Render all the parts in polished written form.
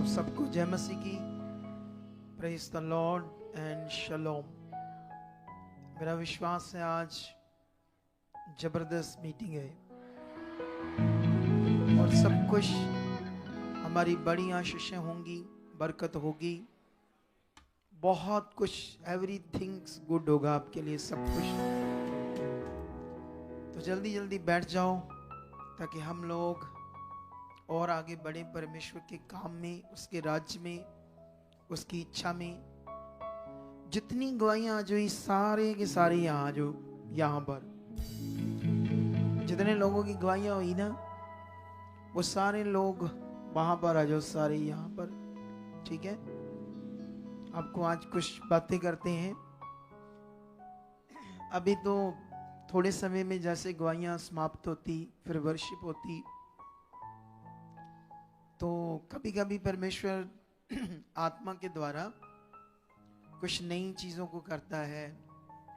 आप सबको जय मसीह की। Praise the lord and shalom. मेरा विश्वास है आज जबरदस्त मीटिंग है और सब कुछ हमारी बड़ी आशीषें होंगी, बरकत होगी, बहुत कुछ, एवरीथिंग्स गुड होगा आपके लिए, सब कुछ। तो जल्दी जल्दी बैठ जाओ ताकि हम लोग और आगे बढ़े परमेश्वर के काम में, उसके राज्य में, उसकी इच्छा में। जितनी गवाहियां आज हुई सारे के सारे यहाँ जो यहाँ पर जितने लोगों की गवाहियां हुई ना, वो सारे लोग वहां पर आ जाओ, सारे यहाँ पर, ठीक है। आपको आज कुछ बातें करते हैं। अभी तो थोड़े समय में जैसे गवाहियां समाप्त होती, फिर वर्शिप होती, तो कभी कभी परमेश्वर आत्मा के द्वारा कुछ नई चीज़ों को करता है,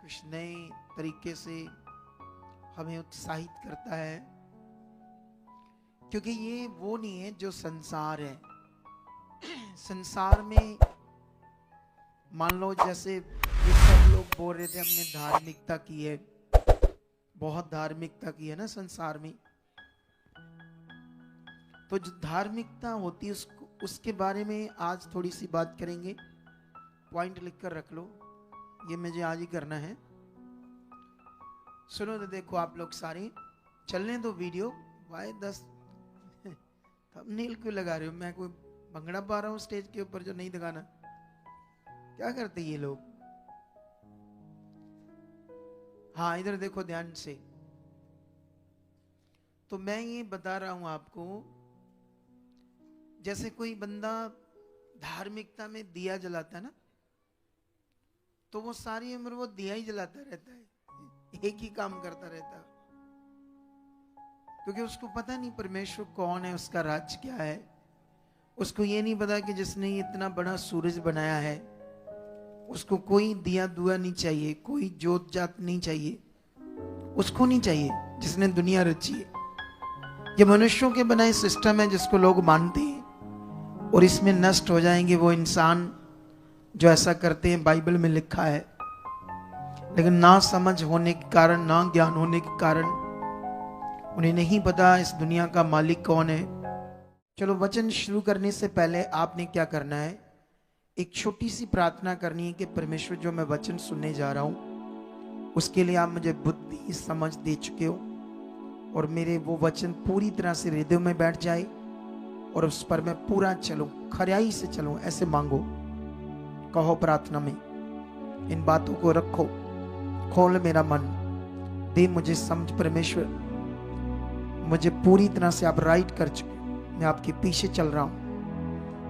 कुछ नए तरीके से हमें उत्साहित करता है, क्योंकि ये वो नहीं है जो संसार है। संसार में मान लो जैसे ये सब लोग बोल रहे थे हमने धार्मिकता की है, बहुत धार्मिकता की है ना संसार में। तो जो धार्मिकता होती है उसके बारे में आज थोड़ी सी बात करेंगे। पॉइंट लिखकर रख लो, ये मुझे आज ही करना है। सुनो तो देखो आप लोग सारे, चलने दो वीडियो। भाई 10 थंबनेल क्यों लगा रहे हो? मैं कोई भंगड़ा पा रहा हूँ स्टेज के ऊपर जो नहीं दिखाना? क्या करते ये लोग? हाँ इधर देखो ध्यान से। तो मैं ये बता रहा हूं आपको, जैसे कोई बंदा धार्मिकता में दिया जलाता है ना, तो वो सारी उम्र वो दिया ही जलाता रहता है, एक ही काम करता रहता है, क्योंकि उसको पता नहीं परमेश्वर कौन है, उसका राज क्या है। उसको ये नहीं पता कि जिसने इतना बड़ा सूरज बनाया है उसको कोई दिया दुआ नहीं चाहिए, कोई जोत जात नहीं चाहिए, उसको नहीं चाहिए जिसने दुनिया रची है। ये मनुष्यों के बनाए सिस्टम है जिसको लोग मानते हैं और इसमें नष्ट हो जाएंगे वो इंसान जो ऐसा करते हैं। बाइबल में लिखा है, लेकिन ना समझ होने के कारण, ना ज्ञान होने के कारण उन्हें नहीं पता इस दुनिया का मालिक कौन है। चलो वचन शुरू करने से पहले आपने क्या करना है, एक छोटी सी प्रार्थना करनी है कि परमेश्वर जो मैं वचन सुनने जा रहा हूं उसके लिए आप मुझे बुद्धि समझ दे चुके हो और मेरे वो वचन पूरी तरह से हृदय में बैठ जाए और उस पर मैं पूरा चलूं, खरियाई से चलूं। ऐसे मांगो, कहो प्रार्थना में, इन बातों को रखो। खोल मेरा मन, दे मुझे समझ परमेश्वर। मुझे पूरी तरह से आप राइट कर चुके, मैं आपके पीछे चल रहा हूं।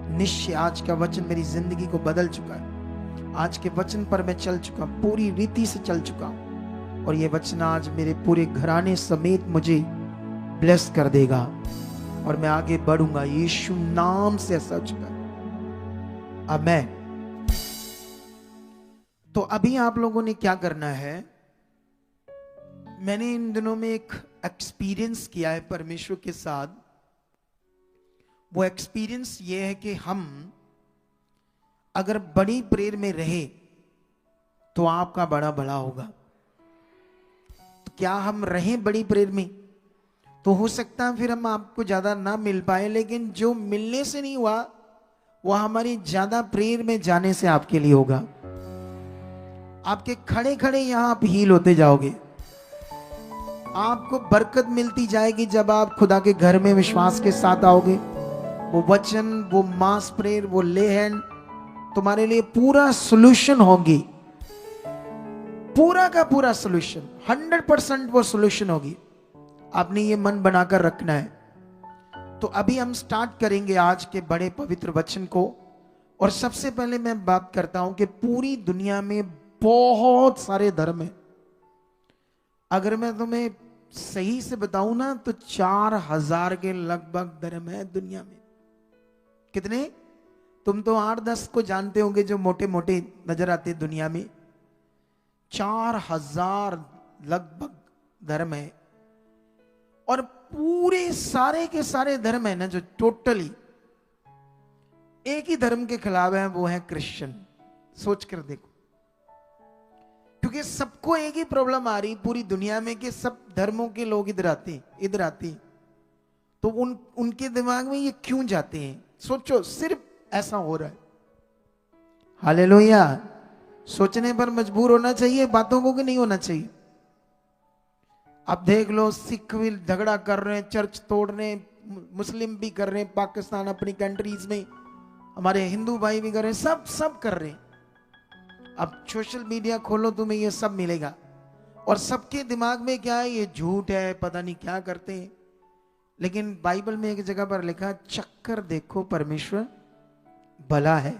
निश्चय आज का वचन मेरी जिंदगी को बदल चुका है। आज के वचन पर मैं चल चुका, पूरी रीति से चल चुका हूं और ये वचन आज मेरे पूरे घराने समेत मुझे ब्लेस कर देगा और मैं आगे बढ़ूंगा। यीशु नाम से ऐसा चुका है। आमीन। तो अभी आप लोगों ने क्या करना है, मैंने इन दिनों में एक एक्सपीरियंस किया है परमेश्वर के साथ। वो एक्सपीरियंस ये है कि हम अगर बड़ी प्रेयर में रहे तो आपका बड़ा भला होगा। तो क्या हम रहें बड़ी प्रेयर में? तो हो सकता है फिर हम आपको ज्यादा ना मिल पाए, लेकिन जो मिलने से नहीं हुआ वो हमारी ज्यादा प्रेयर में जाने से आपके लिए होगा। आपके खड़े खड़े यहां आप हील होते जाओगे। आपको बरकत मिलती जाएगी जब आप खुदा के घर में विश्वास के साथ आओगे। वो वचन, वो मास प्रेयर, वो ले हैंड तुम्हारे लिए पूरा सॉल्यूशन होगी, पूरा का पूरा सॉल्यूशन, 100% वो सॉल्यूशन होगी। आपने ये मन बनाकर रखना है। तो अभी हम स्टार्ट करेंगे आज के बड़े पवित्र वचन को। और सबसे पहले मैं बात करता हूं कि पूरी दुनिया में बहुत सारे धर्म हैं। अगर मैं तुम्हें सही से बताऊं ना तो 4000 के लगभग धर्म है दुनिया में। कितने? तुम तो 8-10 को जानते होंगे जो मोटे मोटे नजर आते दुनिया में। 4000 लगभग धर्म है और पूरे सारे के सारे धर्म है ना जो टोटली एक ही धर्म के खिलाफ है, वो है क्रिश्चियन। सोच कर देखो, क्योंकि सबको एक ही प्रॉब्लम आ रही पूरी दुनिया में कि सब धर्मों के लोग इधर आते, तो उनके दिमाग में ये क्यों जाते हैं? सोचो, सिर्फ ऐसा हो रहा है। हालेलुया। सोचने पर मजबूर होना चाहिए बातों को, कि नहीं होना चाहिए? अब देख लो, सिख भी झगड़ा कर रहे हैं, चर्च तोड़ रहे हैं, मुस्लिम भी कर रहे हैं, पाकिस्तान अपनी कंट्रीज में, हमारे हिंदू भाई भी कर रहे हैं, सब कर रहे हैं। अब सोशल मीडिया खोलो, तुम्हें ये सब मिलेगा, और सबके दिमाग में क्या है? ये झूठ है, पता नहीं क्या करते हैं। लेकिन बाइबल में एक जगह पर लिखा, चक्कर देखो परमेश्वर भला है।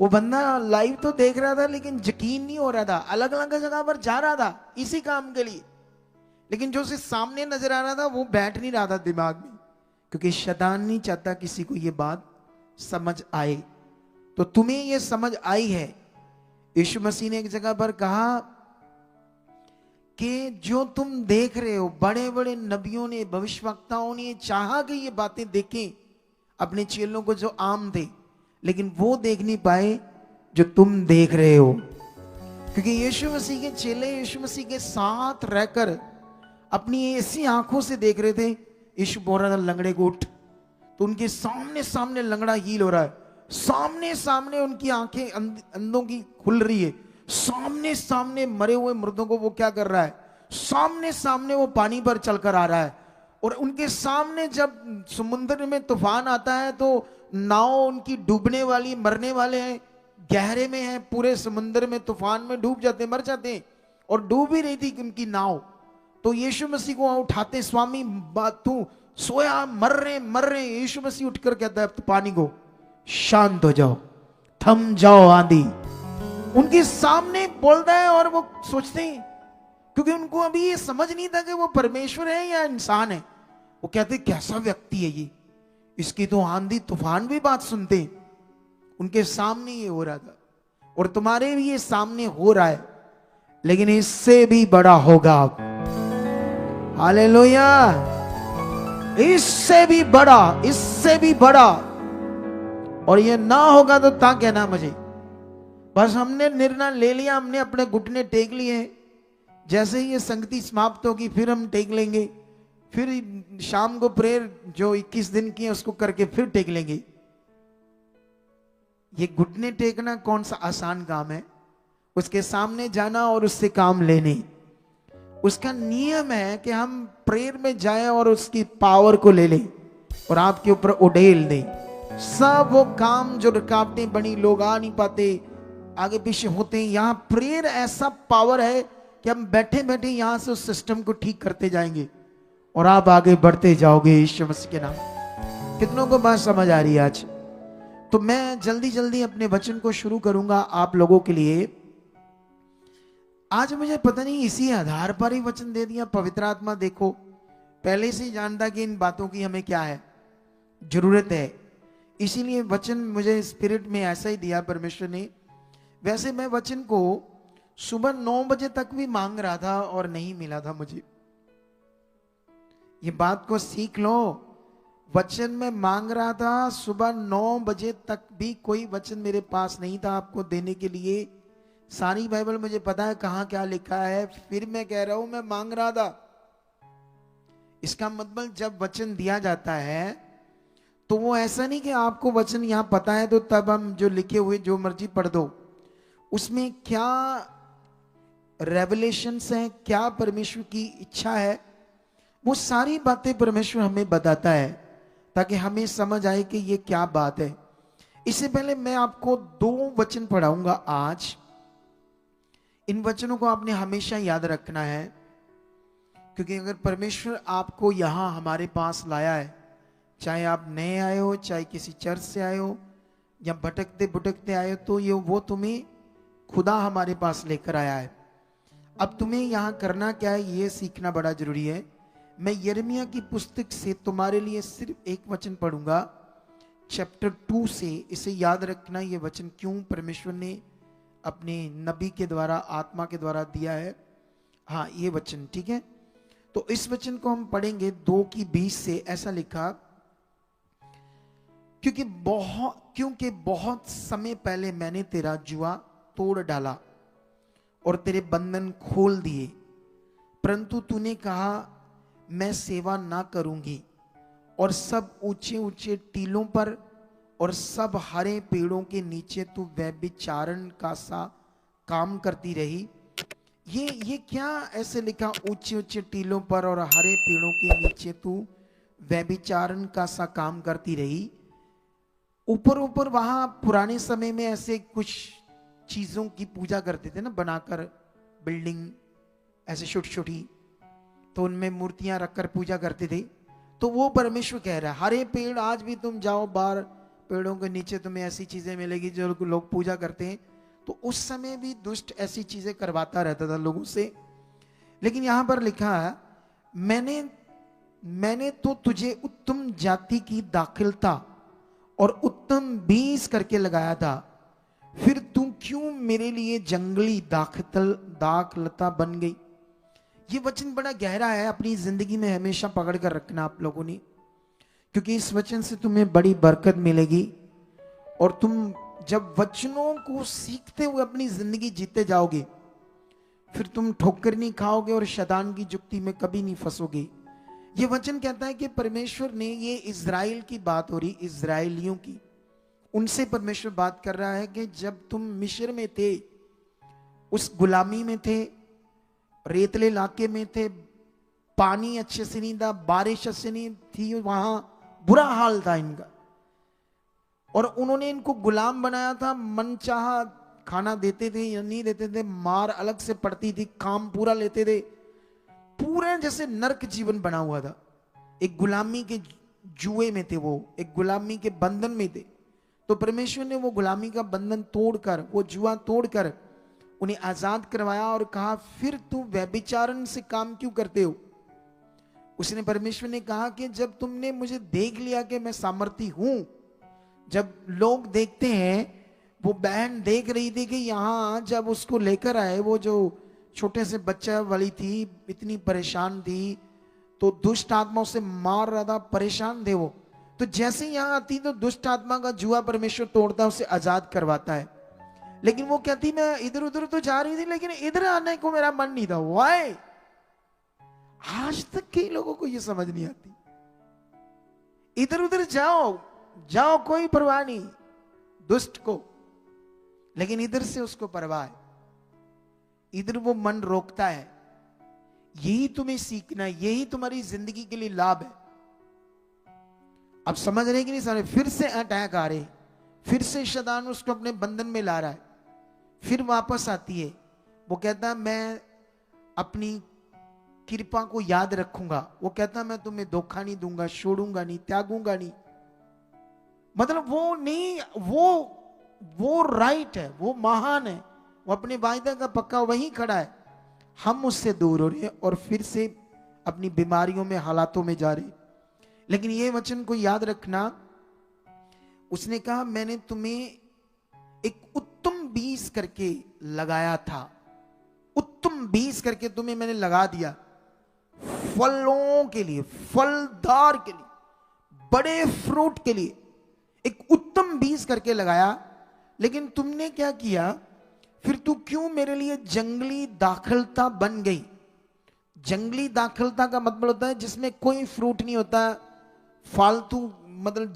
वो बंदा लाइव तो देख रहा था, लेकिन यकीन नहीं हो रहा था, अलग अलग जगह पर जा रहा था इसी काम के लिए, लेकिन जो उसे सामने नजर आ रहा था वो बैठ नहीं रहा था दिमाग में, क्योंकि शैतान नहीं चाहता किसी को ये बात समझ आए। तो तुम्हें ये समझ आई है। यीशु मसीह ने एक जगह पर कहा कि जो तुम देख रहे हो, बड़े बड़े नबियों ने, भविष्यवक्ताओं ने चाहा कि ये बातें देखें अपने चेलों को जो आम थे, लेकिन वो देख नहीं पाए जो तुम देख रहे हो। क्योंकि यीशु मसीह के चेले यीशु मसीह के साथ रहकर अपनी ऐसी आंखों से देख रहे थे। यीशु बोल रहा था लंगड़े को उठ, तो उनके सामने सामने लंगड़ा हील हो रहा है, सामने सामने उनकी आंखें अंधों की खुल रही है, सामने सामने मरे हुए मुर्दों को वो क्या कर रहा है, सामने सामने वो पानी पर चलकर आ रहा है। और उनके सामने जब समुद्र में तूफान आता है तो नाव उनकी डूबने वाली, मरने वाले हैं, गहरे में है, पूरे समुद्र में तूफान में डूब जाते, मर जाते हैं। और डूब ही रही थी उनकी नाव, तो यीशु मसीह को उठाते, स्वामी तू सोया, मर रहे। यीशु मसीह उठकर कहता है पानी को, शांत हो जाओ, थम जाओ आंधी। उनके सामने बोलता है, और वो सोचते हैं, क्योंकि उनको अभी ये समझ नहीं था कि वो परमेश्वर है या इंसान है। वो कहते कैसा व्यक्ति है ये, इसकी तो आंधी तूफान भी बात सुनते हैं। उनके सामने ये हो रहा था, और तुम्हारे भी ये सामने हो रहा है, लेकिन इससे भी बड़ा होगा। हालेलुया। इससे भी बड़ा। और ये ना होगा तो ता कहना मुझे, बस हमने निर्णय ले लिया, हमने अपने घुटने टेक लिए, जैसे ही ये संगति समाप्त होगी फिर हम टेक लेंगे, फिर शाम को प्रेयर जो 21 दिन की है उसको करके फिर टेक लेंगे। ये घुटने टेकना कौन सा आसान काम है? उसके सामने जाना और उससे काम लेने। उसका नियम है कि हम प्रेयर में जाएं और उसकी पावर को ले लें और आपके ऊपर उड़ेल दें। सब वो काम जो रुकावटें बनी, लोग आ नहीं पाते, आगे पीछे होते हैं, यहां प्रेयर ऐसा पावर है कि हम बैठे बैठे यहां से उस सिस्टम को ठीक करते जाएंगे और आप आगे बढ़ते जाओगे यीशु मसीह के नाम। कितनों को बात समझ आ रही है आज? तो मैं जल्दी जल्दी अपने वचन को शुरू करूंगा आप लोगों के लिए। आज मुझे पता नहीं इसी आधार पर ही वचन दे दिया, पवित्र आत्मा देखो पहले से ही जानता कि इन बातों की हमें क्या है, जरूरत है, इसीलिए वचन मुझे स्पिरिट में ऐसा ही दिया परमेश्वर ने। वैसे मैं वचन को सुबह 9 बजे तक भी मांग रहा था और नहीं मिला था मुझे। ये बात को सीख लो, वचन में मांग रहा था, सुबह 9 बजे तक भी कोई वचन मेरे पास नहीं था आपको देने के लिए। सारी बाइबल मुझे पता है कहां क्या लिखा है, फिर मैं कह रहा हूं मैं मांग रहा था। इसका मतलब जब वचन दिया जाता है तो वो ऐसा नहीं कि आपको वचन यहां पता है तो तब हम जो लिखे हुए जो मर्जी पढ़ दो। उसमें क्या रेवलेशंस हैं, क्या परमेश्वर की इच्छा है, वो सारी बातें परमेश्वर हमें बताता है ताकि हमें समझ आए कि ये क्या बात है। इससे पहले मैं आपको 2 वचन पढ़ाऊंगा आज। इन वचनों को आपने हमेशा याद रखना है, क्योंकि अगर परमेश्वर आपको यहां हमारे पास लाया है, चाहे आप नए आए हो, चाहे किसी चर्च से आए हो या भटकते भटकते आए हो, तो ये वो तुम्हें खुदा हमारे पास लेकर आया है। अब तुम्हें यहां करना क्या है ये सीखना बड़ा जरूरी है। मैं यिर्मयाह की पुस्तक से तुम्हारे लिए सिर्फ एक वचन पढ़ूंगा, चैप्टर 2 से। इसे याद रखना, ये वचन क्यों परमेश्वर ने अपने नबी के द्वारा, आत्मा के द्वारा दिया है। हाँ, ये वचन ठीक है। तो इस वचन को हम पढ़ेंगे 2 की 20 से। ऐसा लिखा, क्योंकि बहुत समय पहले मैंने तेरा जुआ तोड़ डाला और तेरे बंधन खोल दिए, परंतु तूने कहा मैं सेवा ना करूंगी, और सब ऊंचे ऊंचे टीलों पर और सब हरे पेड़ों के नीचे तू व्यभिचारण का सा काम करती रही। ये क्या ऐसे लिखा, ऊंचे ऊंचे टीलों पर और हरे पेड़ों के नीचे तू व्यभिचारण का सा काम करती रही? ऊपर ऊपर वहां पुराने समय में ऐसे कुछ चीजों की पूजा करते थे ना, बनाकर बिल्डिंग ऐसे छोटी छोटी, तो उनमें मूर्तियां रखकर पूजा करते थे। तो वो परमेश्वर कह रहा है, हरे पेड़, आज भी तुम जाओ बाहर, पेड़ों के नीचे तुम्हें ऐसी चीजें मिलेगी जो लोग पूजा करते हैं। तो उस समय भी दुष्ट ऐसी चीजें करवाता रहता था लोगों से। लेकिन यहां पर लिखा है, मैंने तो तुझे उत्तम जाति की दाखिलता और उत्तम बीज करके लगाया था, फिर तू क्यों मेरे लिए जंगली दाखलता बन गई? ये वचन बड़ा गहरा है, अपनी जिंदगी में हमेशा पकड़ कर रखना आप लोगों ने, क्योंकि इस वचन से तुम्हें बड़ी बरकत मिलेगी। और तुम जब वचनों को सीखते हुए अपनी जिंदगी जीते जाओगे, फिर तुम ठोकर नहीं खाओगे और शैतान की जुक्ति में कभी नहीं फंसोगे। ये वचन कहता है कि परमेश्वर ने, ये इजराइल की बात हो रही, इजराइलियों की, उनसे परमेश्वर बात कर रहा है कि जब तुम मिस्र में थे, उस गुलामी में थे, रेतले इलाके में थे, पानी अच्छे से नहीं था, बारिश अच्छे नहीं थी, वहां बुरा हाल था इनका, और उन्होंने इनको गुलाम बनाया था। मनचाहा खाना देते थे या नहीं देते थे, मार अलग से पड़ती थी, काम पूरा लेते थे, पूरा जैसे नरक जीवन बना हुआ था। एक गुलामी के जुए में थे वो, एक गुलामी के बंधन में थे। तो परमेश्वर ने वो गुलामी का बंधन तोड़कर, वो जुआ तोड़कर उन्हें आजाद करवाया और कहा, फिर तू व्यभिचारण से काम क्यों करते हो? उसने, परमेश्वर ने कहा कि जब तुमने मुझे देख लिया कि मैं सामर्थी हूं, जब लोग देखते हैं, वो बहन देख रही थी कि यहां जब उसको लेकर आए, वो जो छोटे से बच्चा वाली थी, इतनी परेशान थी, तो दुष्ट आत्मा उसे मार रहा था, परेशान थे वो। तो जैसे यहां आती तो दुष्ट आत्मा का जुआ परमेश्वर तोड़ता, उसे आजाद करवाता है। लेकिन वो कहती, मैं इधर उधर तो जा रही थी, लेकिन इधर आने को मेरा मन नहीं था। वाई? आज तक कई लोगों को ये समझ नहीं आती। इधर उधर जाओ जाओ, कोई परवाह नहीं दुष्ट को, लेकिन इधर से उसको परवाह है, इधर वो मन रोकता है। यही तुम्हें सीखना है, यही तुम्हारी जिंदगी के लिए लाभ है। अब समझ रहे कि नहीं सारे? फिर से अटैक आ रहे, फिर से शैतान उसको अपने बंधन में ला रहा है, फिर वापस आती है। वो कहता है, मैं अपनी कृपा को याद रखूंगा। वो कहता है, मैं तुम्हें धोखा नहीं दूंगा, छोड़ूंगा नहीं, त्यागूंगा नहीं। मतलब वो नहीं, वो राइट है, वो महान है, वो अपने वायदा का पक्का वहीं खड़ा है। हम उससे दूर हो रहे हैं और फिर से अपनी बीमारियों में, हालातों में जा रहे। लेकिन ये वचन को याद रखना, उसने कहा, मैंने तुम्हें एक उत्तम बीज करके लगाया था, उत्तम बीज करके तुम्हें मैंने लगा दिया, फलों के लिए, फलदार के लिए, बड़े फ्रूट के लिए एक उत्तम बीज करके लगाया। लेकिन तुमने क्या किया? फिर तू क्यों मेरे लिए जंगली दाखलता बन गई? जंगली दाखलता का मतलब होता है जिसमें कोई फ्रूट नहीं होता, फालतू, मतलब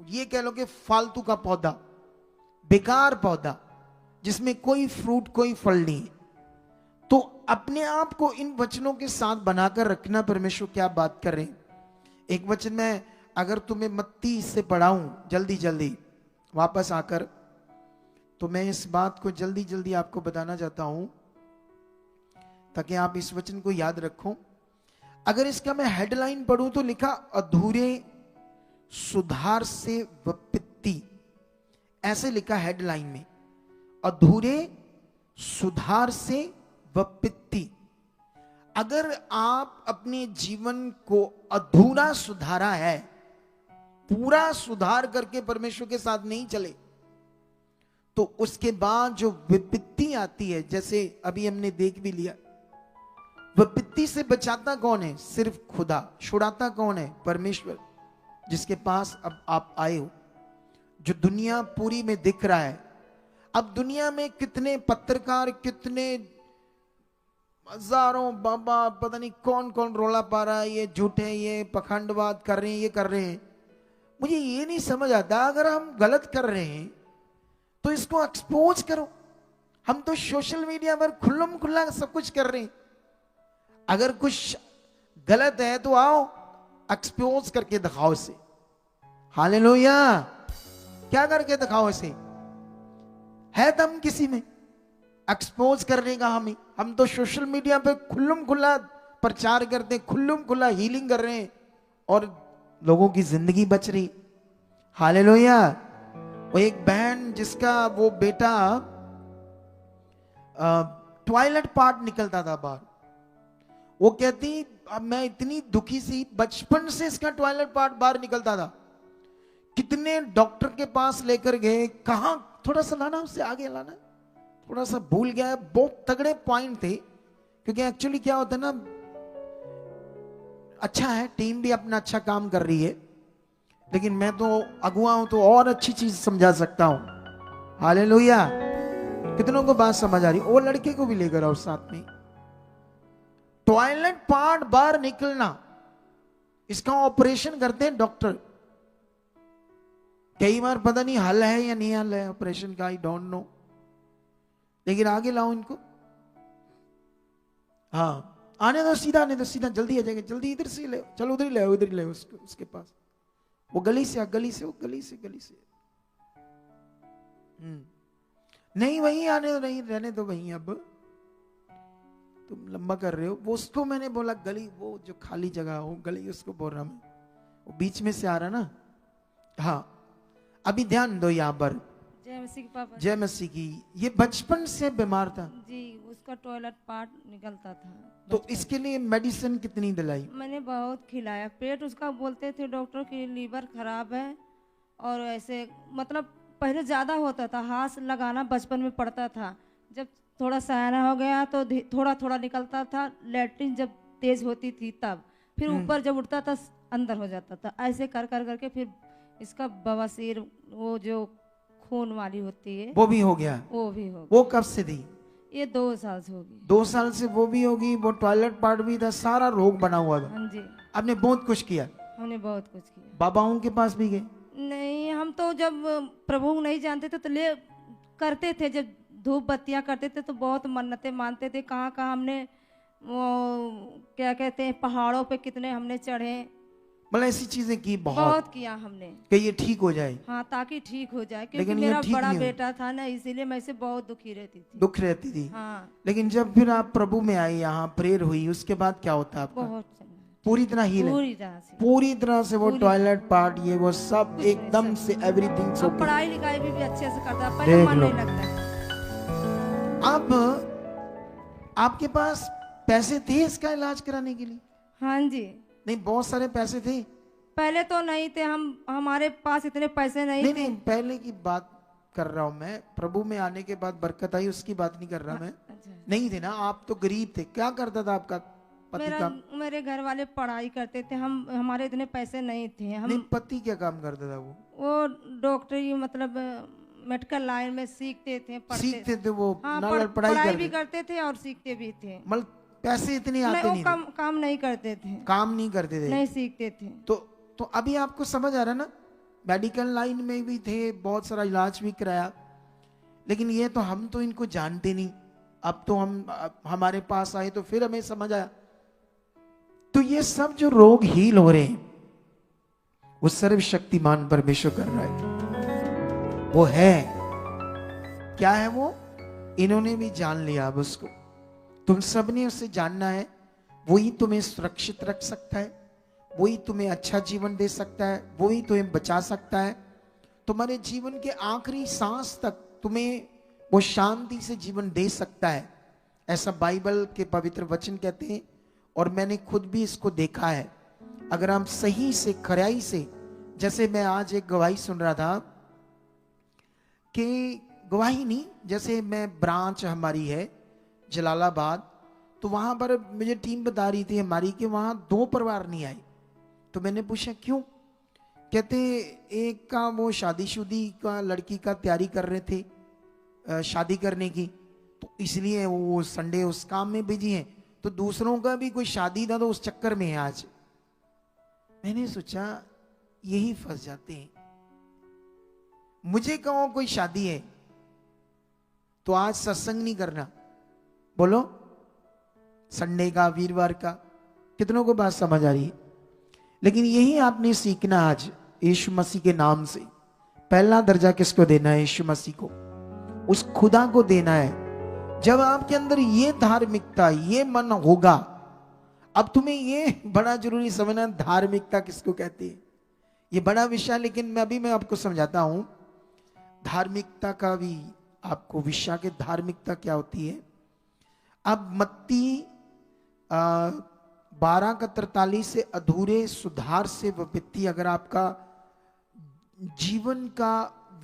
ये कह लो कि फालतू का पौधा, बेकार पौधा, जिसमें कोई फ्रूट, कोई फल नहीं। तो अपने आप को इन वचनों के साथ बनाकर रखना। परमेश्वर क्या बात कर रहे हैं? एक वचन में अगर तुम्हें मत्ती से पढ़ाऊं जल्दी जल्दी वापस आकर, तो मैं इस बात को जल्दी जल्दी आपको बताना चाहता हूं ताकि आप इस वचन को याद रखो। अगर इसका मैं हेडलाइन पढ़ूं तो लिखा, अधूरे सुधार से विपत्ति, ऐसे लिखा हेडलाइन में, अधूरे सुधार से विपत्ति। अगर आप अपने जीवन को अधूरा सुधारा है, पूरा सुधार करके परमेश्वर के साथ नहीं चले, तो उसके बाद जो विपत्ति आती है, जैसे अभी हमने देख भी लिया, विपत्ति से बचाता कौन है? सिर्फ खुदा। छुड़ाता कौन है? परमेश्वर। जिसके पास अब आप आए हो, जो दुनिया पूरी में दिख रहा है। अब दुनिया में कितने पत्रकार, कितने हजारों बाबा, पता नहीं कौन कौन रोला पा रहा है, ये झूठे, ये पखंडवाद कर रहे हैं, ये कर रहे हैं। मुझे ये नहीं समझ आता, अगर हम गलत कर रहे हैं तो इसको एक्सपोज करो। हम तो सोशल मीडिया पर खुल्लम खुल्ला सब कुछ कर रहे हैं। अगर कुछ गलत है तो आओ एक्सपोज करके दिखाओ इसे। हालेलुया। क्या करके दिखाओ इसे? है दम किसी में एक्सपोज करने का? हम तो सोशल मीडिया पे खुल्लम खुल्ला प्रचार करते हैं, खुल्लम खुल्ला हीलिंग कर रहे हैं और लोगों की जिंदगी बच रही। हालेलुया। वो एक बहन जिसका वो बेटा टॉयलेट पार्ट निकलता था बाहर, वो कहती अब मैं इतनी दुखी सी, बचपन से इसका टॉयलेट पार्ट बाहर निकलता था, कितने डॉक्टर के पास लेकर गए, कहां थोड़ा सा लाना, उससे आगे लाना, थोड़ा सा भूल गया। बहुत तगड़े पॉइंट थे, क्योंकि एक्चुअली क्या होता है ना, अच्छा है टीम भी अपना अच्छा काम कर रही है, लेकिन मैं तो अगुआ हूं तो और अच्छी चीज समझा सकता हूं। हालेलुया। कितनों को बात समझ आ रही? वो लड़के को भी लेकर आओ साथ में। टॉयलेट पार्ट बाहर निकलना, इसका ऑपरेशन करते हैं डॉक्टर। कई बार पता नहीं हल है या नहीं हल है ऑपरेशन का, आई डोंट नो, लेकिन आगे लाओ इनको। हाँ आने दो, सीधा आने दो, सीधा, जल्दी आ जाएगा, जल्दी इधर से ले, चलो उधर ही ले, उधर ही ले उसके पास। वो गली से गली से नहीं वहीं आने दो, नहीं रहने दो वहीं, अब तुम लंबा कर रहे हो। वो उसको मैंने बोला गली, वो जो खाली जगह हो गली, उसको बोल रहा मैं, वो बीच में से आ रहा ना। हाँ अभी ध्यान दो यहाँ पर। जय मसीह की पापा। जय मसीह की। ये बचपन से बीमार था जी, उसका टॉयलेट पार्ट निकलता था। तो इसके लिए मेडिसिन कितनी दिलाई? मैंने बहुत खिलाया। पेट उसका बोलते थे डॉक्टर की लीवर खराब है, और ऐसे मतलब पहले ज्यादा होता था, हाथ लगाना बचपन में पड़ता था। जब थोड़ा सयाना हो गया तो थोड़ा थोड़ा निकलता था। लैट्रिन जब तेज होती थी तब, फिर ऊपर जब उठता था अंदर हो जाता था। ऐसे कर कर करके फिर इसका बवासीर, वो जो खून वाली होती है, वो भी हो गया। वो भी हो गया। वो कब से थी? ये 2 साल से होगी। 2 साल से वो भी होगी, वो टॉयलेट पार्ट भी था, सारा रोग बना हुआ था। हाँ जी, आपने बहुत कुछ किया। हमने बहुत कुछ किया। बाबाओं के पास भी गए? नहीं, हम तो जब प्रभु नहीं जानते थे तो ले करते थे, जब धूप बत्तियां करते थे तो बहुत मन्नतें मानते थे। कहाँ कहाँ हमने वो क्या कहते हैं, पहाड़ों पे कितने हमने चढ़े, मतलब ऐसी चीजें की बहुत किया हमने कि ये ठीक हो जाए। हाँ, ताकि ठीक हो जाए, क्योंकि लेकिन ये मेरा ठीक बड़ा नहीं हुआ। बेटा था ना, इसीलिए मैं इसे बहुत दुखी रहती थी। दुख रहती थी। हाँ, लेकिन जब फिर आप प्रभु में आई, यहाँ प्रेयर हुई, उसके बाद क्या होता आपका? बहुत चला। पूरी तरह हील है? पूरी तरह से, पूरी तरह से वो पूरी टॉयलेट पार्ट, ये वो सब कुछ नहीं, एकदम सब। से एवरीथिंग अब पढ़ाई लिखाई भी अच्छे से करता, पहले देख मन लो। नहीं लगता। अब आपके पास पैसे थे इसका इलाज कराने के लिए? हाँ जी, नहीं, बहुत सारे पैसे थे? पहले तो नहीं थे, हमारे पास इतने पैसे नहीं थे। नहीं, पहले की बात कर रहा हूं मैं। प्रभु में आने के बाद बरकत आई, उसकी बात नहीं कर रहा मैं। अच्छा। नहीं थे ना, आप तो गरीब थे। क्या करता था आपका पति? काम? मेरे घर वाले पढ़ाई करते थे, हमारे इतने पैसे नहीं थे। नहीं, पति क्या काम करता था वो डॉक्टरी, मतलब मेडिकल लाइन में सीखते थे, सीखते थे वो? हाँ, पढ़ाई भी करते थे और सीखते भी थे। मतलब पैसे इतने आते नहीं, नहीं वो काम नहीं करते थे, काम नहीं करते थे, नहीं सीखते थे। तो अभी आपको समझ आ रहा ना, मेडिकल लाइन में भी थे, बहुत सारा इलाज भी कराया, लेकिन ये तो हम तो इनको जानते नहीं। अब तो हमारे पास आए तो फिर हमें समझ आया। तो ये सब जो रोग हील हो रहे हैं, वो सर्वशक्तिमान परमेश्वर कर रहा है। वो है क्या है वो? इन्होंने भी जान लिया। अब उसको तुम सब ने उससे जानना है। वही तुम्हें सुरक्षित रख सकता है, वही तुम्हें अच्छा जीवन दे सकता है, वही तुम्हें बचा सकता है। तुम्हारे जीवन के आखिरी सांस तक तुम्हें वो शांति से जीवन दे सकता है, ऐसा बाइबल के पवित्र वचन कहते हैं। और मैंने खुद भी इसको देखा है। अगर हम सही से, खराई से, जैसे मैं आज एक गवाही सुन रहा था कि गवाही नहीं, जैसे मैं ब्रांच हमारी है जलालाबाद, तो वहां पर मुझे टीम बता रही थी हमारी कि वहां 2 परिवार नहीं आए। तो मैंने पूछा क्यों? कहते एक का वो शादीशुदी का लड़की का तैयारी कर रहे थे शादी करने की, तो इसलिए वो संडे उस काम में बिजी हैं, तो दूसरों का भी कोई शादी था तो उस चक्कर में है आज। मैंने सोचा यही फंस जाते हैं। मुझे कहो कोई शादी है तो आज सत्संग नहीं करना, बोलो संडे का, वीरवार का, कितनों को बात समझ आ रही है? लेकिन यही आपने सीखना आज यीशु मसीह के नाम से। पहला दर्जा किसको देना है? यीशु मसीह को, उस खुदा को देना है। जब आपके अंदर ये धार्मिकता, ये मन होगा, अब तुम्हें ये बड़ा जरूरी समझना, धार्मिकता किसको कहते हैं, ये बड़ा विषय, लेकिन मैं आपको समझाता हूं धार्मिकता का भी आपको विषय के धार्मिकता क्या होती है। अब मत्ती 12:43 से अधूरे सुधार से विपत्ति, अगर आपका जीवन का,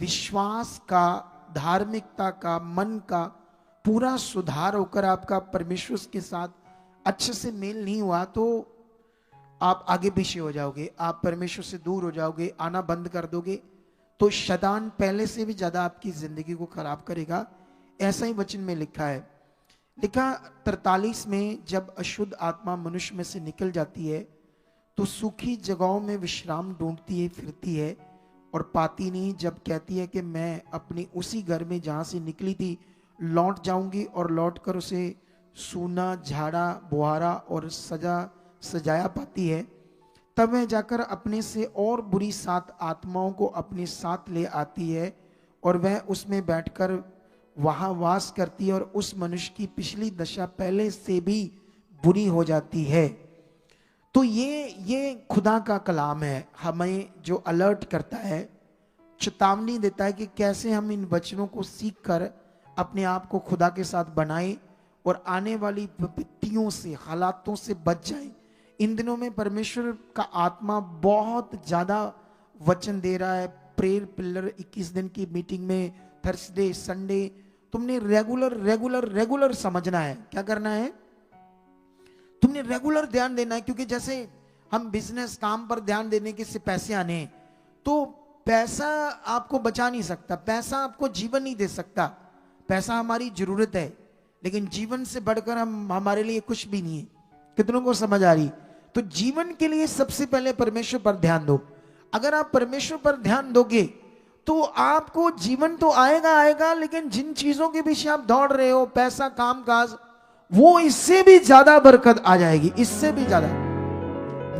विश्वास का, धार्मिकता का, मन का पूरा सुधार होकर आपका परमेश्वर के साथ अच्छे से मेल नहीं हुआ तो आप आगे पीछे हो जाओगे, आप परमेश्वर से दूर हो जाओगे, आना बंद कर दोगे, तो शैतान पहले से भी ज्यादा आपकी जिंदगी को खराब करेगा। ऐसा ही वचन में लिखा है। लिखा 43 में, जब अशुद्ध आत्मा मनुष्य में से निकल जाती है तो सूखी जगहों में विश्राम ढूंढती है, फिरती है और पाती नहीं। जब कहती है कि मैं अपने उसी घर में जहां से निकली थी लौट जाऊंगी, और लौट कर उसे सूना, झाड़ा, बुहारा और सजाया पाती है, तब वह जाकर अपने से और बुरी 7 आत्माओं को अपने साथ ले आती है और वह उसमें बैठकर वहां वास करती है, और उस मनुष्य की पिछली दशा पहले से भी बुरी हो जाती है। तो ये खुदा का कलाम है, हमें जो अलर्ट करता है, चेतावनी देता है कि कैसे हम इन वचनों को सीख कर अपने आप को खुदा के साथ बनाएं और आने वाली विपत्तियों से, हालातों से बच जाएं। इन दिनों में परमेश्वर का आत्मा बहुत ज्यादा वचन दे रहा है। प्रेयर पिलर 21 दिन की मीटिंग में थर्सडे, संडे, तुमने रेगुलर समझना है। क्या करना है? तुमने रेगुलर ध्यान देना है, क्योंकि जैसे हम बिजनेस काम पर ध्यान देने के से पैसे आने हैं, तो पैसा आपको बचा नहीं सकता, पैसा आपको जीवन नहीं दे सकता। पैसा हमारी जरूरत है, लेकिन जीवन से बढ़कर हमारे लिए कुछ भी नहीं है। कितनों को समझ आ रही? तो जीवन के लिए सबसे पहले परमेश्वर पर ध्यान दो। अगर आप परमेश्वर पर ध्यान दोगे तो आपको जीवन तो आएगा, लेकिन जिन चीजों के पीछे आप दौड़ रहे हो, पैसा, काम काज, वो इससे भी ज्यादा बरकत आ जाएगी, इससे भी ज्यादा।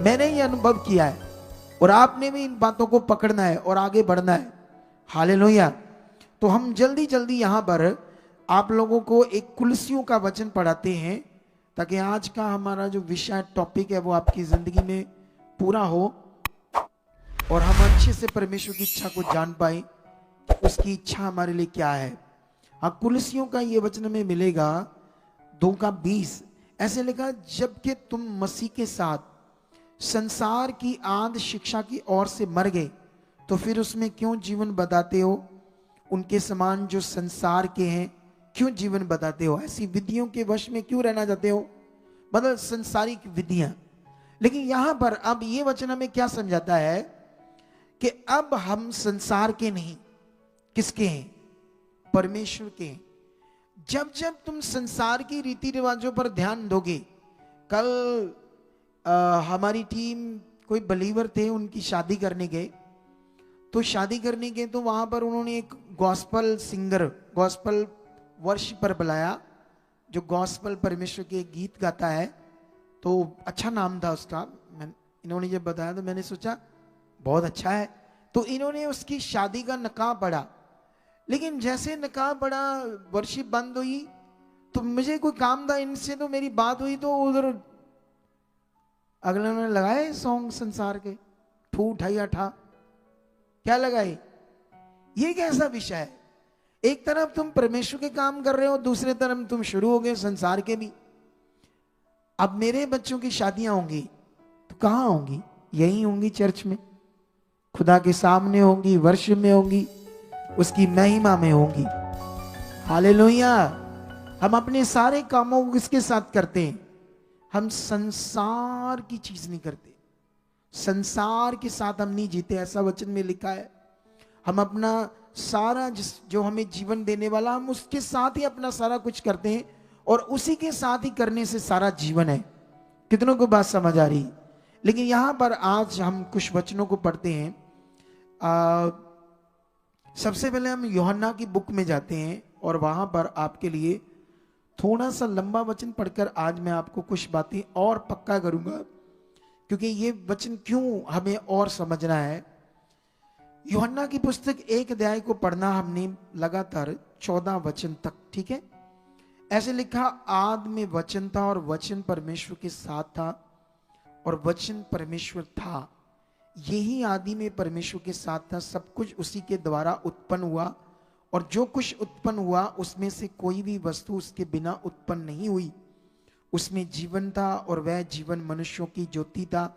मैंने ये अनुभव किया है और आपने भी इन बातों को पकड़ना है और आगे बढ़ना है। हालेलुया। तो हम जल्दी जल्दी यहां पर आप लोगों को एक कुलसियों का वचन पढ़ाते हैं, ताकि आज का हमारा जो विषय टॉपिक है वो आपकी जिंदगी में पूरा हो और हम अच्छे से परमेश्वर की इच्छा को जान पाए, उसकी इच्छा हमारे लिए क्या है। हाँ, कुलसियों का ये वचन में मिलेगा 2:20, ऐसे लिखा, जबकि तुम मसीह के साथ संसार की आद शिक्षा की ओर से मर गए, तो फिर उसमें क्यों जीवन बताते हो? उनके समान जो संसार के हैं क्यों जीवन बताते हो? ऐसी विधियों के वश में क्यों रहना चाहते हो? मतलब संसारिक विधियां। लेकिन यहां पर अब ये वचन हमें क्या समझाता है कि अब हम संसार के नहीं, किसके हैं? परमेश्वर के हैं। जब जब तुम संसार की रीति रिवाजों पर ध्यान दोगे, कल हमारी टीम कोई बलीवर थे, उनकी शादी करने गए, तो शादी करने गए तो वहां पर उन्होंने एक गॉस्पल सिंगर, गॉस्पल वर्शिपर बुलाया, जो गॉस्पल परमेश्वर के गीत गाता है। तो अच्छा नाम था उसका। इन्होंने जब बताया तो मैंने सोचा बहुत अच्छा है, तो इन्होंने उसकी शादी का निकाह पढ़ा। लेकिन जैसे निकाह पढ़ा, वर्शिप बंद हुई, तो मुझे कोई काम था, इनसे तो मेरी बात हुई, तो उधर अगले उन्होंने लगाए सॉन्ग संसार के, ठू ठैया ठा, क्या लगाए? ये कैसा विषय है? एक तरफ तुम परमेश्वर के काम कर रहे हो, दूसरे तरफ तुम शुरू हो गए संसार के भी। अब मेरे बच्चों की शादियां होंगी तो कहां होंगी? यही होंगी, चर्च में, खुदा के सामने होंगी, वर्शिप में होंगी, उसकी महिमा में होंगी। हालेलुया। हम अपने सारे कामों को किसके साथ करते हैं? हम संसार की चीज नहीं करते। संसार के साथ हम नहीं जीते, ऐसा वचन में लिखा है। हम अपना सारा जो हमें जीवन देने वाला, हम उसके साथ ही अपना सारा कुछ करते हैं और उसी के साथ ही करने से सारा जीवन है। कितनों को बात समझ आ रही? लेकिन यहां पर आज हम कुछ वचनों को पढ़ते हैं। सबसे पहले हम यूहन्ना की बुक में जाते हैं और वहां पर आपके लिए थोड़ा सा लंबा वचन पढ़कर आज मैं आपको कुछ बातें और पक्का करूंगा, क्योंकि ये वचन क्यों हमें और समझना है। यूहन्ना की पुस्तक 1 अध्याय को पढ़ना हमने लगातार 14 वचन तक, ठीक है। ऐसे लिखा, आदि में वचन था और वचन परमेश्वर के साथ था और वचन परमेश्वर था। यही आदि में परमेश्वर के साथ था। सब कुछ उसी के द्वारा उत्पन्न हुआ और जो कुछ उत्पन्न हुआ उसमें से कोई भी वस्तु उसके बिना उत्पन्न नहीं हुई। उसमें जीवन था और वह जीवन मनुष्यों की ज्योति था।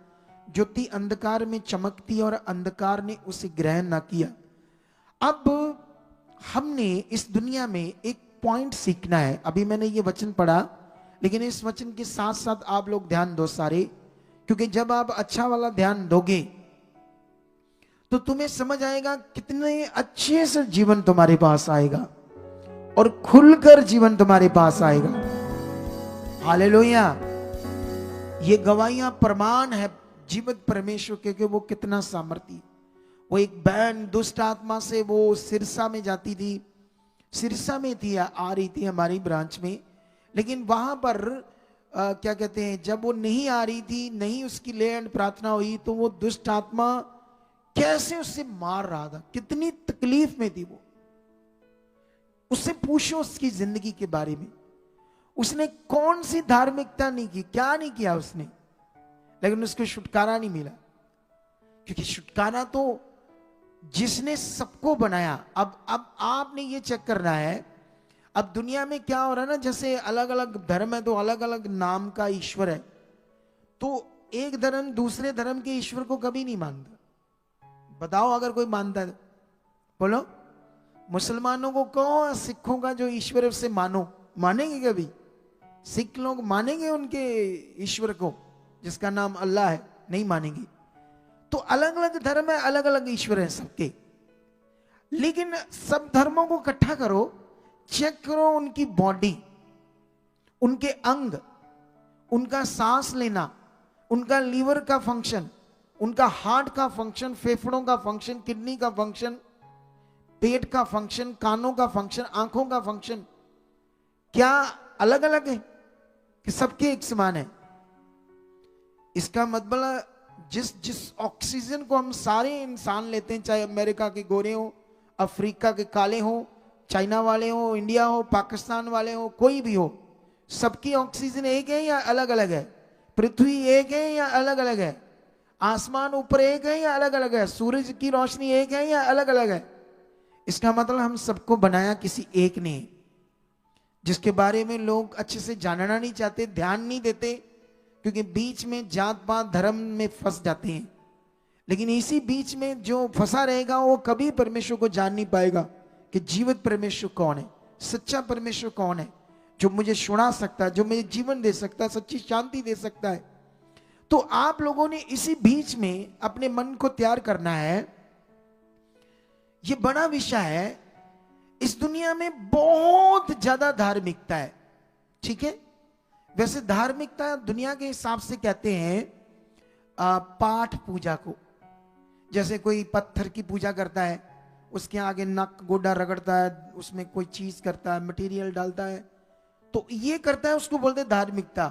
ज्योति अंधकार में चमकती और अंधकार ने उसे ग्रहण न किया। अब हमने इस दुनिया में एक पॉइंट सीखना है। अभी मैंने ये वचन पढ़ा, लेकिन इस वचन के साथ साथ आप लोग ध्यान दो सारे, क्योंकि जब आप अच्छा वाला ध्यान दोगे तो तुम्हें समझ आएगा कितने अच्छे से जीवन तुम्हारे पास आएगा और खुलकर जीवन तुम्हारे पास आएगा। हालेलुया। ये गवाहियां प्रमाण है जीवित परमेश्वर के कि वो कितना सामर्थी। वो एक बहन दुष्ट आत्मा से वो सिरसा में जाती थी, सिरसा में थी, आ रही थी हमारी ब्रांच में, लेकिन वहां पर क्या कहते हैं, जब वो नहीं आ रही थी, नहीं उसकी ले एंड प्रार्थना हुई, तो वो दुष्ट आत्मा कैसे उससे मार रहा था, कितनी तकलीफ में थी वो। उससे पूछो उसकी जिंदगी के बारे में, उसने कौन सी धार्मिकता नहीं की, क्या नहीं किया उसने, लेकिन उसको छुटकारा नहीं मिला। क्योंकि छुटकारा तो जिसने सबको बनाया। अब आपने ये चेक करना है, अब दुनिया में क्या हो रहा है ना, जैसे अलग अलग धर्म है तो अलग अलग नाम का ईश्वर है, तो एक धर्म दूसरे धर्म के ईश्वर को कभी नहीं मानता। बताओ अगर कोई मानता है तो बोलो। मुसलमानों को कहो सिखों का जो ईश्वर है उससे मानो, मानेंगे कभी? सिख लोग मानेंगे उनके ईश्वर को जिसका नाम अल्लाह है? नहीं मानेंगे। तो अलग अलग धर्म है, अलग अलग ईश्वर है सबके, लेकिन सब धर्मों को इकट्ठा करो, चेक करो उनकी बॉडी, उनके अंग, उनका सांस लेना, उनका लीवर का फंक्शन, उनका हार्ट का फंक्शन, फेफड़ों का फंक्शन, किडनी का फंक्शन, पेट का फंक्शन, कानों का फंक्शन, आंखों का फंक्शन, क्या अलग अलग है कि सबके एक समान है? इसका मतलब जिस जिस ऑक्सीजन को हम सारे इंसान लेते हैं, चाहे अमेरिका के गोरे हो, अफ्रीका के काले हो, चाइना वाले हो, इंडिया हो, पाकिस्तान वाले हो, कोई भी हो, सबकी ऑक्सीजन एक है या अलग अलग है? पृथ्वी एक है या अलग अलग है? आसमान ऊपर एक है या अलग अलग है? सूरज की रोशनी एक है या अलग अलग है? इसका मतलब हम सबको बनाया किसी एक ने, जिसके बारे में लोग अच्छे से जानना नहीं चाहते, ध्यान नहीं देते, क्योंकि बीच में जात पात धर्म में फंस जाते हैं। लेकिन इसी बीच में जो फंसा रहेगा वो कभी परमेश्वर को जान नहीं पाएगा कि जीवित परमेश्वर कौन है, सच्चा परमेश्वर कौन है, जो मुझे छुड़ा सकता है, जो मुझे जीवन दे सकता है, सच्ची शांति दे सकता है। तो आप लोगों ने इसी बीच में अपने मन को तैयार करना है। यह बड़ा विषय है। इस दुनिया में बहुत ज्यादा धार्मिकता है, ठीक है। वैसे धार्मिकता दुनिया के हिसाब से कहते हैं पाठ पूजा को। जैसे कोई पत्थर की पूजा करता है, उसके आगे नक गोडा रगड़ता है, उसमें कोई चीज करता है, मटेरियल डालता है, तो ये करता है, उसको बोलते धार्मिकता।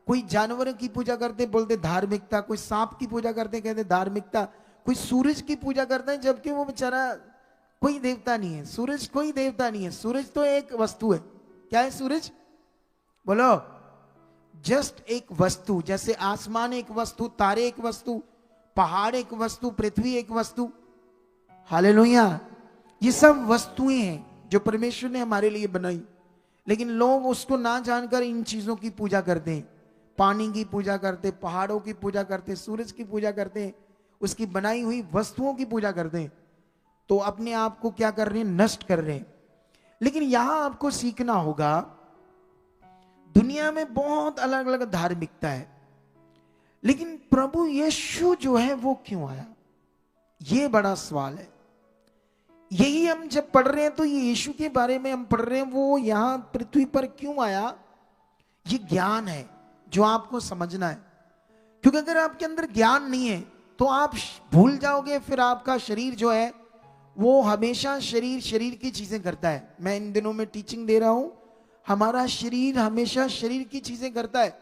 कोई जानवरों की पूजा करते बोलते धार्मिकता, कोई सांप की पूजा करते कहते धार्मिकता, कोई सूरज की पूजा करते हैं, जबकि वो बेचारा कोई देवता नहीं है। सूरज कोई देवता नहीं है, सूरज तो एक वस्तु है। क्या है सूरज? बोलो। जस्ट एक वस्तु। जैसे आसमान एक वस्तु, तारे एक वस्तु, पहाड़ एक वस्तु, पृथ्वी एक वस्तु। हालेलुया। ये सब वस्तुएं हैं जो परमेश्वर ने हमारे लिए बनाई, लेकिन लोग उसको ना जानकर इन चीजों की पूजा करते हैं। पानी की पूजा करते, पहाड़ों की पूजा करते, सूरज की पूजा करते, उसकी बनाई हुई वस्तुओं की पूजा करते हैं। तो अपने आप को क्या कर रहे हैं? नष्ट कर रहे हैं। लेकिन यहां आपको सीखना होगा, दुनिया में बहुत अलग अलग धार्मिकता है, लेकिन प्रभु यीशु जो है वो क्यों आया, ये बड़ा सवाल है। यही हम जब पढ़ रहे हैं तो ये यीशु के बारे में हम पढ़ रहे हैं, वो यहां पृथ्वी पर क्यों आया, ये ज्ञान है जो आपको समझना है। क्योंकि अगर आपके अंदर ज्ञान नहीं है तो आप भूल जाओगे, फिर आपका शरीर जो है वो हमेशा शरीर की चीजें करता है। मैं इन दिनों में टीचिंग दे रहा हूं, हमारा शरीर हमेशा शरीर की चीजें करता है,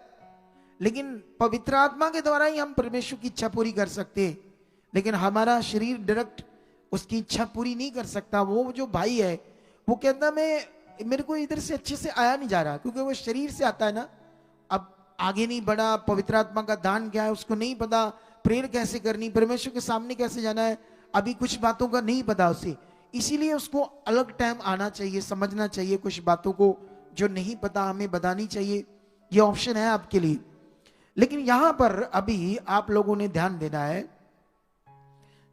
लेकिन पवित्र आत्मा के द्वारा ही हम परमेश्वर की इच्छा पूरी कर सकते हैं। लेकिन हमारा शरीर डायरेक्ट उसकी इच्छा पूरी नहीं कर सकता। वो जो भाई है वो कहता मेरे को इधर से अच्छे से आया नहीं जा रहा, क्योंकि वो शरीर से आता है ना, अब आगे नहीं बढ़ा, पवित्र आत्मा का दान क्या है उसको नहीं पता, प्रेयर कैसे करनी, परमेश्वर के सामने कैसे जाना है, अभी कुछ बातों का नहीं पता उसे। इसीलिए उसको अलग टाइम आना चाहिए, समझना चाहिए, कुछ बातों को जो नहीं पता हमें बतानी चाहिए। ये ऑप्शन है आपके लिए। लेकिन यहां पर अभी आप लोगों ने ध्यान देना है,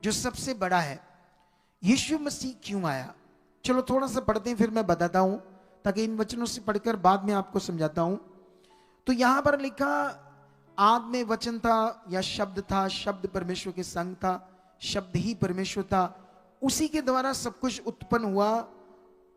जो सबसे बड़ा है, यीशु मसीह क्यों आया। चलो थोड़ा सा पढ़ते हैं, फिर मैं बताता हूं, ताकि इन वचनों से पढ़कर बाद में आपको समझाता हूं। तो यहां पर लिखा, आदि में वचन था या शब्द था, शब्द परमेश्वर के संग था, शब्द ही परमेश्वर था, उसी के द्वारा सब कुछ उत्पन्न हुआ,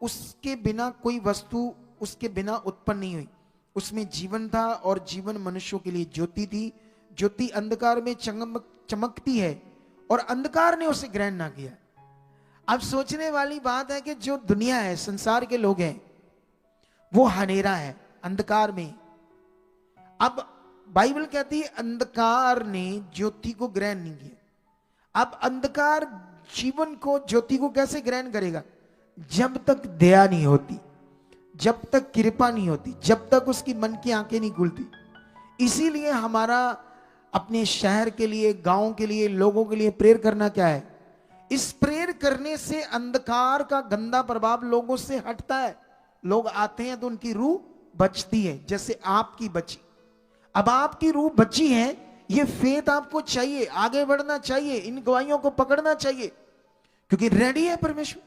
उसके बिना कोई वस्तु उसके बिना उत्पन्न नहीं हुई। उसमें जीवन था और जीवन मनुष्यों के लिए ज्योति थी। ज्योति अंधकार में चमकती है और अंधकार ने उसे ग्रहण ना किया। अब सोचने वाली बात है कि जो दुनिया है, संसार के लोग हैं, वो हनेरा है, अंधकार में। अब बाइबल कहती है अंधकार ने ज्योति को ग्रहण नहीं किया। अब अंधकार जीवन को, ज्योति को कैसे ग्रहण करेगा? जब तक दया नहीं होती, जब तक कृपा नहीं होती, जब तक उसकी मन की आंखें नहीं खुलती। इसीलिए हमारा अपने शहर के लिए, गांव के लिए, लोगों के लिए प्रेयर करना क्या है? इस प्रेयर करने से अंधकार का गंदा प्रभाव लोगों से हटता है। लोग आते हैं तो उनकी रूह बचती है, जैसे आपकी बची। अब आपकी रूह बची है, ये फेथ आपको चाहिए, आगे बढ़ना चाहिए, इन गवाहियों को पकड़ना चाहिए, क्योंकि रेडी है परमेश्वर,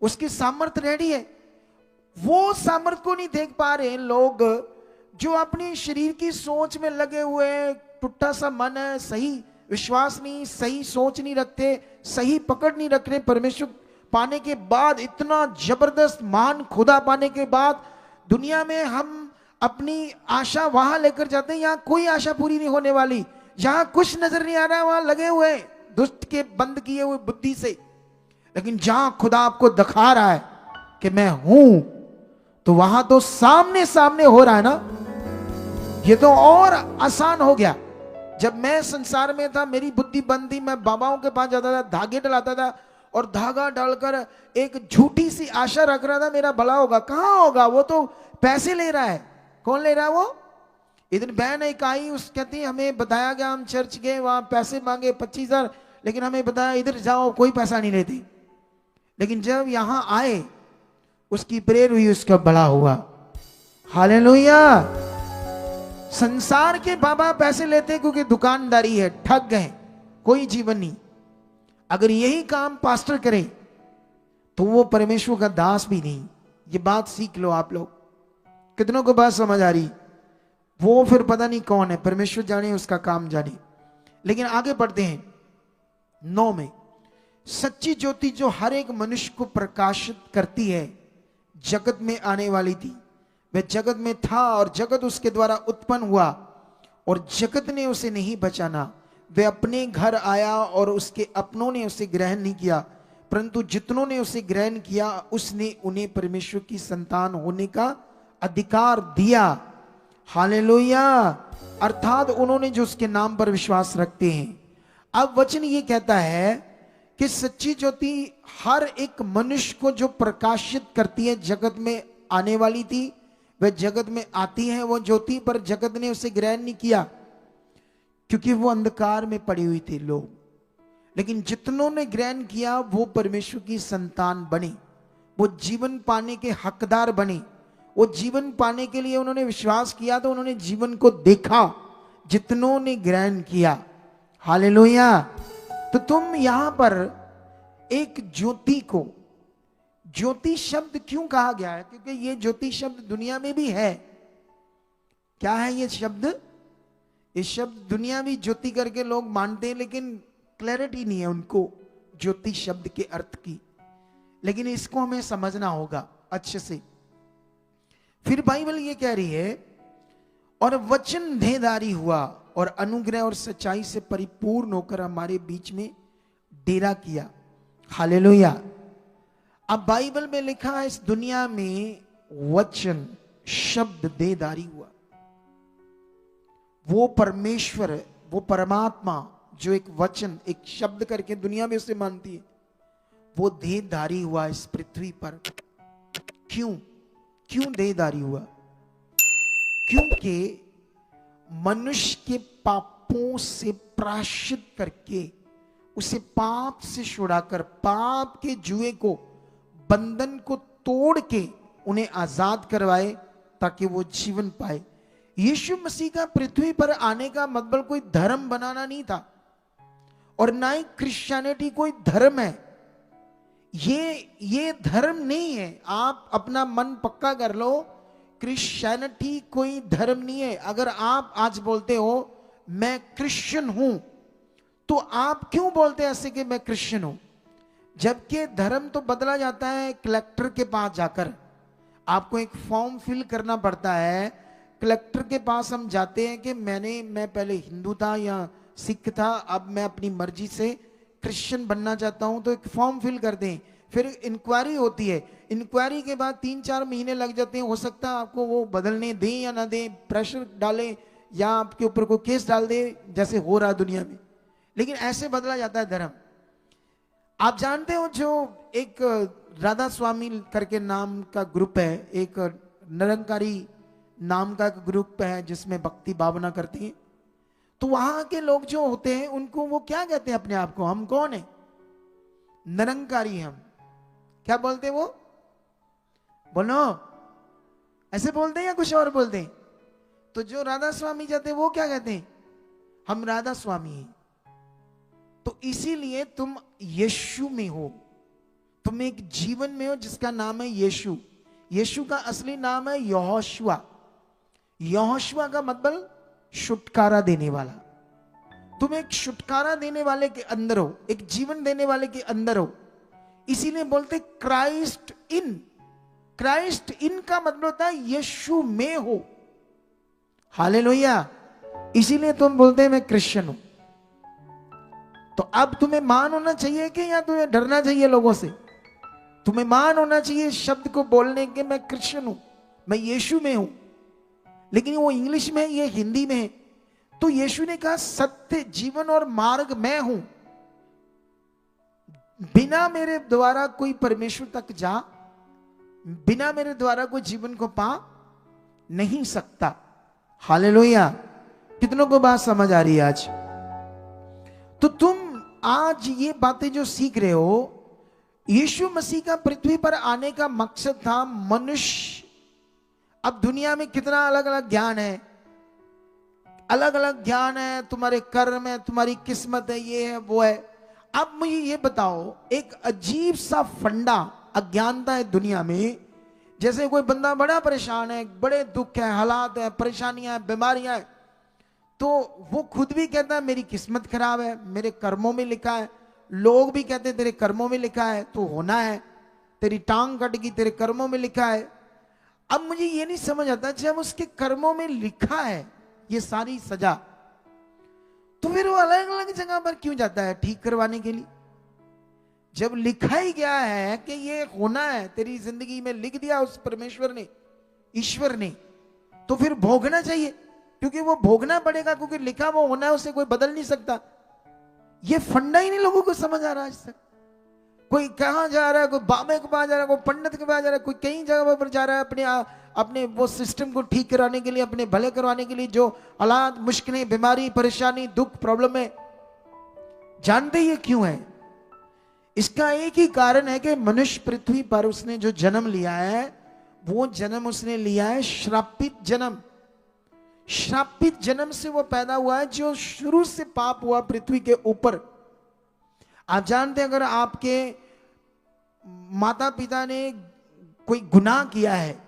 उसकी सामर्थ्य रेडी है। वो सामर्थ्य को नहीं देख पा रहे लोग, जो अपनी शरीर की सोच में लगे हुए, टूटा सा मन है, सही विश्वास नहीं, सही सोच नहीं रखते, सही पकड़ नहीं रख रहे। परमेश्वर पाने के बाद, इतना जबरदस्त महान खुदा पाने के बाद, दुनिया में हम अपनी आशा वहां लेकर जाते हैं, यहां कोई आशा पूरी नहीं होने वाली, जहां कुछ नजर नहीं आ रहा है वहां लगे हुए दुष्ट के बंद किए हुए बुद्धि से। लेकिन जहां खुदा आपको दिखा रहा है कि मैं हूं, तो वहां तो सामने सामने हो रहा है ना। ये तो और आसान हो गया। जब मैं संसार में था, मेरी बुद्धि बंद थी, मैं बाबाओं के पास जाता था, धागे डलाता था और धागा डालकर एक झूठी सी आशा रख रहा था मेरा भला होगा। कहां होगा? वो तो पैसे ले रहा है। कौन ले रहा है? वो इधर बहन एक आई, उस कहती हमें बताया गया, हम चर्च गए, वहां पैसे मांगे 25,000, लेकिन हमें बताया इधर जाओ, कोई पैसा नहीं लेती। लेकिन जब यहां आए, उसकी प्रेयर हुई, उसका बड़ा हुआ। हालेलुया। संसार के बाबा पैसे लेते क्योंकि दुकानदारी है, ठग गए, कोई जीवन नहीं। अगर यही काम पास्टर करे तो वो परमेश्वर का दास भी नहीं। ये बात सीख लो आप लोग। कितनों को बात समझ आ रही? वो फिर पता नहीं कौन है, परमेश्वर जाने, उसका काम जाने। लेकिन आगे बढ़ते हैं। 9 में, सच्ची ज्योति जो हर एक मनुष्य को प्रकाशित करती है, जगत में आने वाली थी। वह जगत में था और जगत उसके द्वारा उत्पन्न हुआ और जगत ने उसे नहीं बचाना। वह अपने घर आया और उसके अपनों ने उसे ग्रहण नहीं किया, परंतु जितनों ने उसे ग्रहण किया उसने उन्हें परमेश्वर की संतान होने का अधिकार दिया। हालेलुया। अर्थात उन्होंने जो उसके नाम पर विश्वास रखते हैं। अब वचन ये कहता है कि सच्ची ज्योति हर एक मनुष्य को जो प्रकाशित करती है, जगत में आने वाली थी, वह जगत में आती है वो ज्योति, पर जगत ने उसे ग्रहण नहीं किया क्योंकि वो अंधकार में पड़ी हुई थी लोग। लेकिन जितनों ने ग्रहण किया वो परमेश्वर की संतान बने, वो जीवन पाने के हकदार बने। वो जीवन पाने के लिए उन्होंने विश्वास किया तो उन्होंने जीवन को देखा, जितनों ने ग्रहण किया। हालेलुया। तो तुम यहां पर एक ज्योति को, ज्योति शब्द क्यों कहा गया है? क्योंकि ये ज्योति शब्द दुनिया में भी है। क्या है ये शब्द? ये शब्द दुनियावी ज्योति करके लोग मानते हैं, लेकिन क्लैरिटी नहीं है उनको ज्योति शब्द के अर्थ की। लेकिन इसको हमें समझना होगा अच्छे से। फिर बाइबल ये कह रही है, और वचन देहधारी हुआ और अनुग्रह और सच्चाई से परिपूर्ण होकर हमारे बीच में डेरा किया। हालेलुया। अब बाइबल में लिखा है, इस दुनिया में वचन शब्द देहधारी हुआ। वो परमेश्वर है, वो परमात्मा जो एक वचन, एक शब्द करके दुनिया में उसे मानती है, वो देहधारी हुआ इस पृथ्वी पर। क्यों देहधारी हुआ? क्योंकि मनुष्य के पापों से प्रायश्चित करके, उसे पाप से छुड़ाकर, पाप के जुए को, बंधन को तोड़ के उन्हें आजाद करवाए ताकि वो जीवन पाए। यीशु मसीह का पृथ्वी पर आने का मतलब कोई धर्म बनाना नहीं था, और ना ही क्रिश्चियनिटी कोई धर्म है। ये धर्म नहीं है। आप अपना मन पक्का कर लो, क्रिश्चियनिटी कोई धर्म नहीं है। अगर आप आज बोलते हो मैं क्रिश्चियन हूं, तो आप क्यों बोलते हैं ऐसे कि मैं क्रिश्चियन हूं? जबकि धर्म तो बदला जाता है कलेक्टर के पास जाकर। आपको एक फॉर्म फिल करना पड़ता है, कलेक्टर के पास हम जाते हैं कि मैं पहले हिंदू था या सिख था, अब मैं अपनी मर्जी से क्रिश्चियन बनना चाहता हूं, तो एक फॉर्म फिल कर दें। फिर इंक्वायरी होती है, इंक्वायरी के बाद 3-4 महीने लग जाते हैं। हो सकता है आपको वो बदलने दें या ना दें, प्रेशर डालें या आपके ऊपर कोई केस डाल दे, जैसे हो रहा दुनिया में। लेकिन ऐसे बदला जाता है धर्म। आप जानते हो, जो एक राधा स्वामी करके नाम का ग्रुप है, एक निरंकारी नाम का ग्रुप है जिसमें भक्ति भावना करते हैं, तो वहां के लोग जो होते हैं उनको वो क्या कहते हैं अपने आप को? हम कौन है? निरंकारी। हम क्या बोलते हैं? वो बोलो, ऐसे बोलते हैं या कुछ और बोलते हैं? तो जो राधा स्वामी जाते हैं वो क्या कहते हैं? हम राधा स्वामी हैं। तो इसीलिए तुम यीशु में हो, तुम एक जीवन में हो जिसका नाम है यीशु। यीशु का असली नाम है यहोशुआ। यहोशुआ का मतलब छुटकारा देने वाला। तुम एक छुटकारा देने वाले के अंदर हो, एक जीवन देने वाले के अंदर हो। इसीलिए बोलते क्राइस्ट इन। क्राइस्ट इन का मतलब होता है यीशु में हो। हालेलुया। इसीलिए तुम बोलते हैं मैं क्रिश्चियन हूं। तो अब तुम्हें मान होना चाहिए कि या तुम्हें डरना चाहिए लोगों से? तुम्हें मान होना चाहिए शब्द को बोलने के, मैं क्रिश्चियन हूं, मैं यीशु में हूं। लेकिन वो इंग्लिश में है, ये हिंदी में है। तो यीशु ने कहा सत्य, जीवन और मार्ग मैं हूं। बिना मेरे द्वारा कोई परमेश्वर तक जा, बिना मेरे द्वारा कोई जीवन को पा नहीं सकता। हालेलुया। कितनों को बात समझ आ रही है आज? तो तुम आज ये बातें जो सीख रहे हो, यीशु मसीह का पृथ्वी पर आने का मकसद था मनुष्य। अब दुनिया में कितना अलग अलग ज्ञान है, अलग अलग ज्ञान है, तुम्हारे कर्म है, तुम्हारी किस्मत है, ये है वो है। अब मुझे ये बताओ, एक अजीब सा फंडा अज्ञानता है दुनिया में। जैसे कोई बंदा बड़ा परेशान है, बड़े दुख है, हालात है, परेशानियां है, बीमारियां है, तो वो खुद भी कहता है मेरी किस्मत खराब है, मेरे कर्मों में लिखा है। लोग भी कहते हैं तेरे कर्मों में लिखा है, तो होना है, तेरी टांग कट गई, तेरे कर्मों में लिखा है। अब मुझे ये नहीं समझ आता, जब उसके कर्मों में लिखा है ये सारी सजा, तो फिर वो अलग अलग जगह पर क्यों जाता है ठीक करवाने के लिए? जब लिखा ही गया है कि ये होना है, तेरी जिंदगी में लिख दिया उस परमेश्वर ने, ईश्वर ने, तो फिर भोगना चाहिए, क्योंकि वो भोगना पड़ेगा, क्योंकि लिखा वो होना है, उसे कोई बदल नहीं सकता। ये फंडा ही नहीं लोगों को समझ आ रहा आज तक। कोई कहां जा रहा है, कोई बाबे के पास जा रहा है, कोई पंडित के पास जा रहा है, कोई कई जगह पर जा रहा है अपने वो सिस्टम को ठीक कराने के लिए, अपने भले करवाने के लिए। जो हालात, मुश्किलें, बीमारी, परेशानी, दुख, प्रॉब्लम है, जानते ही क्यों है? इसका एक ही कारण है कि मनुष्य पृथ्वी पर उसने जो जन्म लिया है, वो जन्म उसने लिया है श्रापित जन्म। श्रापित जन्म से वो पैदा हुआ है, जो शुरू से पाप हुआ पृथ्वी के ऊपर। आप जानते हैं, अगर आपके माता पिता ने कोई गुनाह किया है,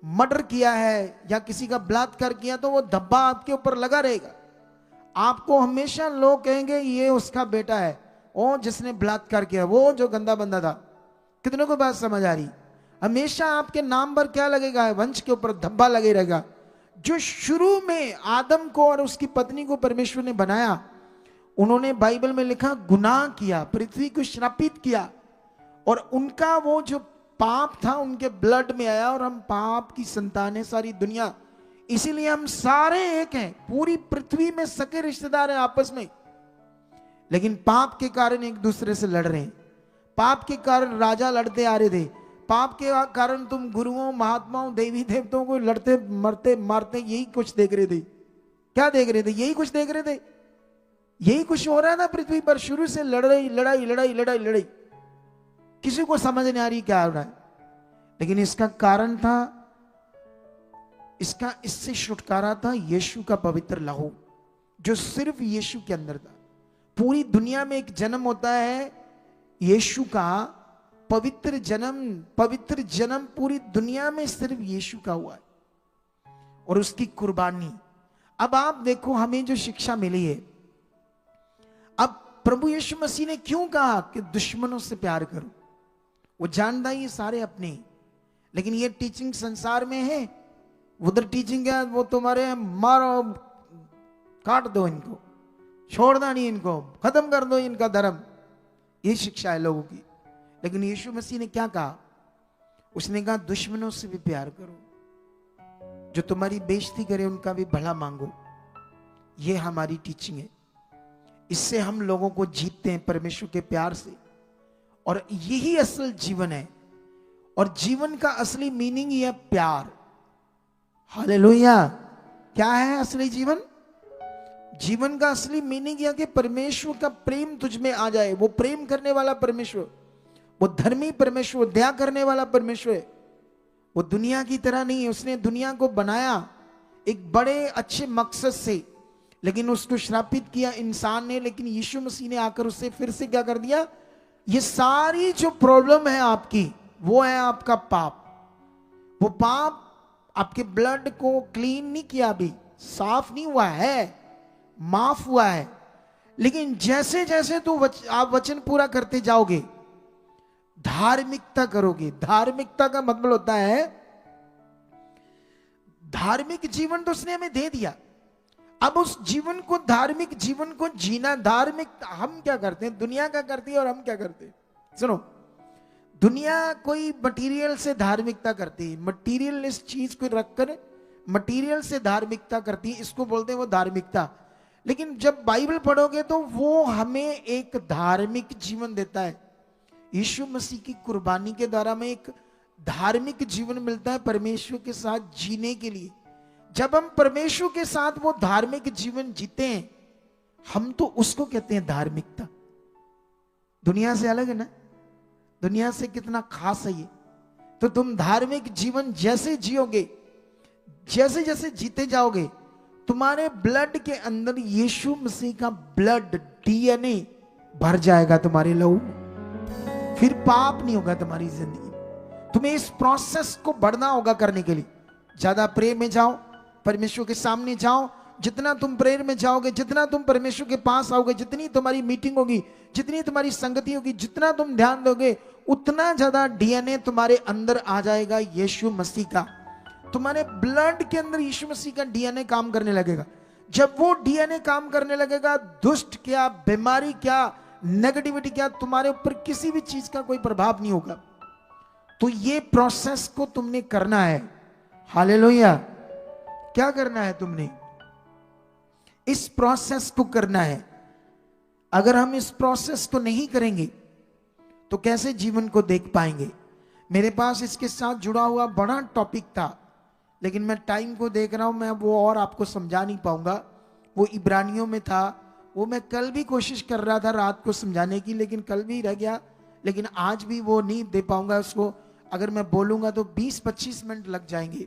मर्डर किया है या किसी का बलात्कार किया तो वो धब्बा आपके ऊपर लगा रहेगा। आपको हमेशा लोग कहेंगे ये उसका बेटा है, ओ जिसने बलात्कार किया, वो जो गंदा बंदा था। कितनों को बात समझ आ रही? हमेशा आपके नाम पर क्या लगेगा? वंश के ऊपर धब्बा लगे रहेगा। जो शुरू में आदम को और उसकी पत्नी को परमेश्वर ने बनाया, उन्होंने बाइबल में लिखा गुनाह किया, पृथ्वी को श्रापित किया, और उनका वो जो पाप था उनके ब्लड में आया, और हम पाप की संतान है सारी दुनिया। इसीलिए हम सारे एक हैं, पूरी पृथ्वी में सके रिश्तेदार हैं आपस में, लेकिन पाप के कारण एक दूसरे से लड़ रहे हैं। पाप के कारण राजा लड़ते आ रहे थे, पाप के कारण तुम गुरुओं, महात्माओं, देवी देवताओं को लड़ते मरते मारते यही कुछ देख रहे थे। क्या देख रहे थे? यही कुछ देख रहे थे। यही कुछ हो रहा था पृथ्वी पर, शुरू से लड़ाई लड़ाई लड़ाई लड़ाई लड़ाई। किसी को समझ नहीं आ रही क्या हो रहा है, लेकिन इसका कारण था, इससे छुटकारा था यीशु का पवित्र लहू, जो सिर्फ यीशु के अंदर था। पूरी दुनिया में एक जन्म होता है यीशु का, पवित्र जन्म पूरी दुनिया में सिर्फ यीशु का हुआ है, और उसकी कुर्बानी। अब आप देखो हमें जो शिक्षा मिली है, अब प्रभु यीशु मसीह ने क्यों कहा कि दुश्मनों से प्यार करो? वो जानता है ये सारे अपने, लेकिन ये टीचिंग संसार में है। उधर टीचिंग है वो तुम्हारे मारो, काट दो इनको, छोड़ना नहीं इनको, खत्म कर दो इनका धर्म। ये शिक्षा है लोगों की। लेकिन यीशु मसीह ने क्या कहा? उसने कहा दुश्मनों से भी प्यार करो, जो तुम्हारी बेइज्जती करे उनका भी भला मांगो। ये हमारी टीचिंग है। इससे हम लोगों को जीतते हैं, परमेश्वर के प्यार से, और यही असल जीवन है। और जीवन का असली मीनिंग यह प्यार। हालेलुया। क्या है असली जीवन? जीवन का असली मीनिंग यह कि परमेश्वर का प्रेम तुझ में आ जाए। वो प्रेम करने वाला परमेश्वर, वो धर्मी परमेश्वर, दया करने वाला परमेश्वर है। वो दुनिया की तरह नहीं है। उसने दुनिया को बनाया एक बड़े अच्छे मकसद से, लेकिन उसको श्रापित किया इंसान ने। लेकिन यीशु मसीह ने आकर उससे फिर से क्या कर दिया? ये सारी जो प्रॉब्लम है आपकी, वो है आपका पाप। वो पाप आपके ब्लड को क्लीन नहीं किया, अभी साफ नहीं हुआ है, माफ हुआ है। लेकिन जैसे जैसे तो आप वचन पूरा करते जाओगे, धार्मिकता करोगे। धार्मिकता का मतलब होता है, धार्मिक जीवन तो उसने हमें दे दिया। अब उस जीवन को, धार्मिक जीवन को जीना, धार्मिक हम क्या करते हैं? दुनिया क्या करती है और हम क्या करते हैं? सुनो, दुनिया कोई मटेरियल से धार्मिकता करती है, मटेरियल इस चीज को रखकर मटेरियल से धार्मिकता करती है, इसको बोलते हैं वो धार्मिकता। लेकिन जब बाइबल पढ़ोगे तो वो हमें एक धार्मिक जीवन देता है। यीशु मसीह की कुर्बानी के द्वारा हमें एक धार्मिक जीवन मिलता है परमेश्वर के साथ जीने के लिए। जब हम परमेश्वर के साथ वो धार्मिक जीवन जीते हैं, हम तो उसको कहते हैं धार्मिकता। दुनिया से अलग है ना, दुनिया से कितना खास है ये। तो तुम धार्मिक जीवन जैसे जियोगे, जैसे जैसे जीते जाओगे, तुम्हारे ब्लड के अंदर यीशु मसीह का ब्लड, डीएनए भर जाएगा तुम्हारे लहू में। फिर पाप नहीं होगा तुम्हारी जिंदगी। तुम्हें इस प्रोसेस को बढ़ना होगा करने के लिए। ज्यादा प्रेयर में जाओ, परमेश्वर के सामने जाओ। जितना तुम प्रेयर में जाओगे, जितना तुम परमेश्वर के पास आओगे, जितनी तुम्हारी मीटिंग होगी, जितनी तुम्हारी संगति होगी, जितना तुम ध्यान दोगे, उतना ज्यादा डीएनए तुम्हारे अंदर आ जाएगा यीशु मसीह का। तुम्हारे ब्लड के अंदर यीशु मसीह का डीएनए काम करने लगेगा। जब वो डीएनए काम करने लगेगा, दुष्ट क्या, बीमारी क्या, नेगेटिविटी क्या, तुम्हारे ऊपर किसी भी चीज का कोई प्रभाव नहीं होगा। तो ये प्रोसेस को तुमने करना है। हालेलुया। क्या करना है तुमने? इस प्रोसेस को करना है। अगर हम इस प्रोसेस को नहीं करेंगे तो कैसे जीवन को देख पाएंगे? मेरे पास इसके साथ जुड़ा हुआ बड़ा टॉपिक था, लेकिन मैं टाइम को देख रहा हूं, मैं वो और आपको समझा नहीं पाऊंगा। वो इब्रानियों में था, वो मैं कल भी कोशिश कर रहा था रात को समझाने की, लेकिन कल भी रह गया। लेकिन आज भी वो नहीं दे पाऊंगा उसको। अगर मैं बोलूंगा तो 20-25 मिनट लग जाएंगे।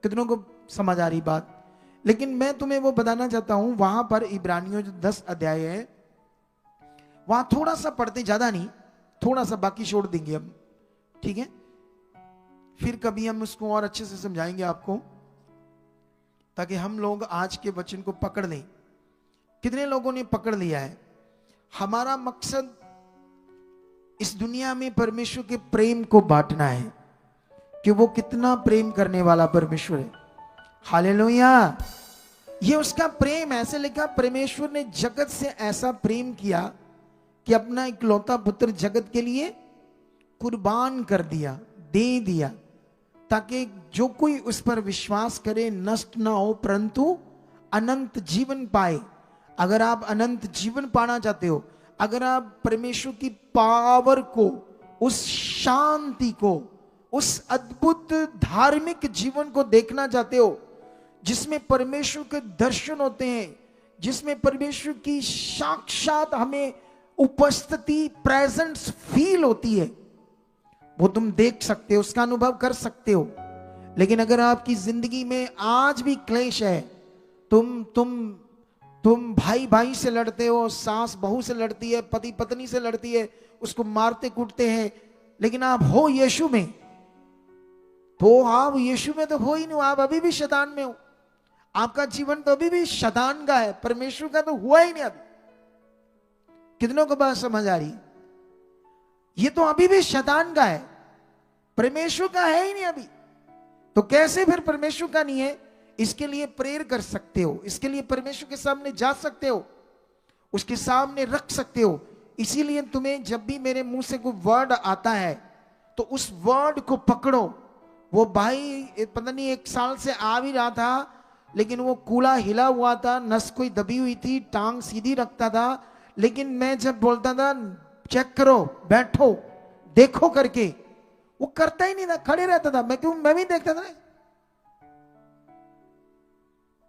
कितनों को समझ आ रही बात? लेकिन मैं तुम्हें वो बताना चाहता हूं, वहां पर इब्रानियों जो 10 अध्याय है, वहां थोड़ा सा पढ़ते, ज्यादा नहीं, थोड़ा सा, बाकी छोड़ देंगे हम, ठीक है? फिर कभी हम उसको और अच्छे से समझाएंगे आपको, ताकि हम लोग आज के वचन को पकड़ लें। कितने लोगों ने पकड़ लिया है? हमारा मकसद इस दुनिया में परमेश्वर के प्रेम को बांटना है, कि वो कितना प्रेम करने वाला परमेश्वर है। हालेलुया। ये उसका प्रेम। ऐसे लिखा, परमेश्वर ने जगत से ऐसा प्रेम किया कि अपना इकलौता पुत्र जगत के लिए कुर्बान कर दिया, दे दिया, ताकि जो कोई उस पर विश्वास करे नष्ट ना हो परंतु अनंत जीवन पाए। अगर आप अनंत जीवन पाना चाहते हो, अगर आप परमेश्वर की पावर को, उस शांति को, उस अद्भुत धार्मिक जीवन को देखना चाहते हो, जिसमें परमेश्वर के दर्शन होते हैं, जिसमें परमेश्वर की साक्षात हमें उपस्थिति, प्रेजेंस फील होती है, वो तुम देख सकते हो, उसका अनुभव कर सकते हो। लेकिन अगर आपकी जिंदगी में आज भी क्लेश है, तुम भाई भाई से लड़ते हो, सास बहू से लड़ती है, पति पत्नी से लड़ती है, उसको मारते कूटते हैं, लेकिन आप हो यीशु में, तो आप यीशु में तो हो ही नहीं, आप अभी भी शैतान में हो। आपका जीवन तो अभी भी शैतान का है, परमेश्वर का तो हुआ ही नहीं अभी। कितनों को बात समझ आ रही है? ये तो अभी भी शैतान का है, परमेश्वर का है ही नहीं अभी। तो कैसे फिर परमेश्वर का नहीं है? इसके लिए प्रेयर कर सकते हो, इसके लिए परमेश्वर के सामने जा सकते हो, उसके सामने रख सकते हो। इसीलिए तुम्हें जब भी मेरे मुंह से कोई वर्ड आता है तो उस वर्ड को पकड़ो। वो भाई पता नहीं 1 साल से आ भी रहा था, लेकिन वो कूड़ा हिला हुआ था, नस कोई दबी हुई थी, टांग सीधी रखता था, लेकिन मैं जब बोलता था चेक करो, बैठो, देखो करके, वो करता ही नहीं था, खड़े रहता था। मैं भी देखता था ना,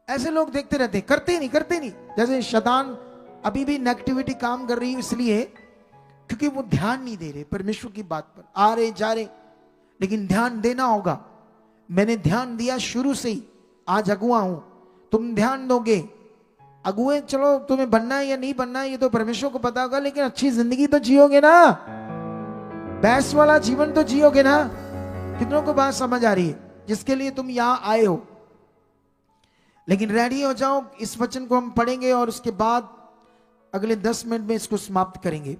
ऐसे लोग देखते रहते, करते ही नहीं। जैसे शैतान अभी भी नेगेटिविटी काम कर रही है, इसलिए क्योंकि वो ध्यान नहीं दे रहे परमेश्वर की बात पर, आ रहे जा रहे। लेकिन ध्यान देना होगा। मैंने ध्यान दिया शुरू से ही, आज अगुआ हूं, तुम ध्यान दोगे। अगुए चलो तुम्हें बनना है या नहीं बनना है ये तो परमेश्वर को पता होगा, लेकिन अच्छी जिंदगी तो जियोगे ना, बैस वाला जीवन तो जियोगे ना। कितनों को बात समझ आ रही है? जिसके लिए तुम यहां आए हो। लेकिन रेडी हो जाओ, इस वचन को हम पढ़ेंगे और उसके बाद अगले 10 मिनट में इसको समाप्त करेंगे।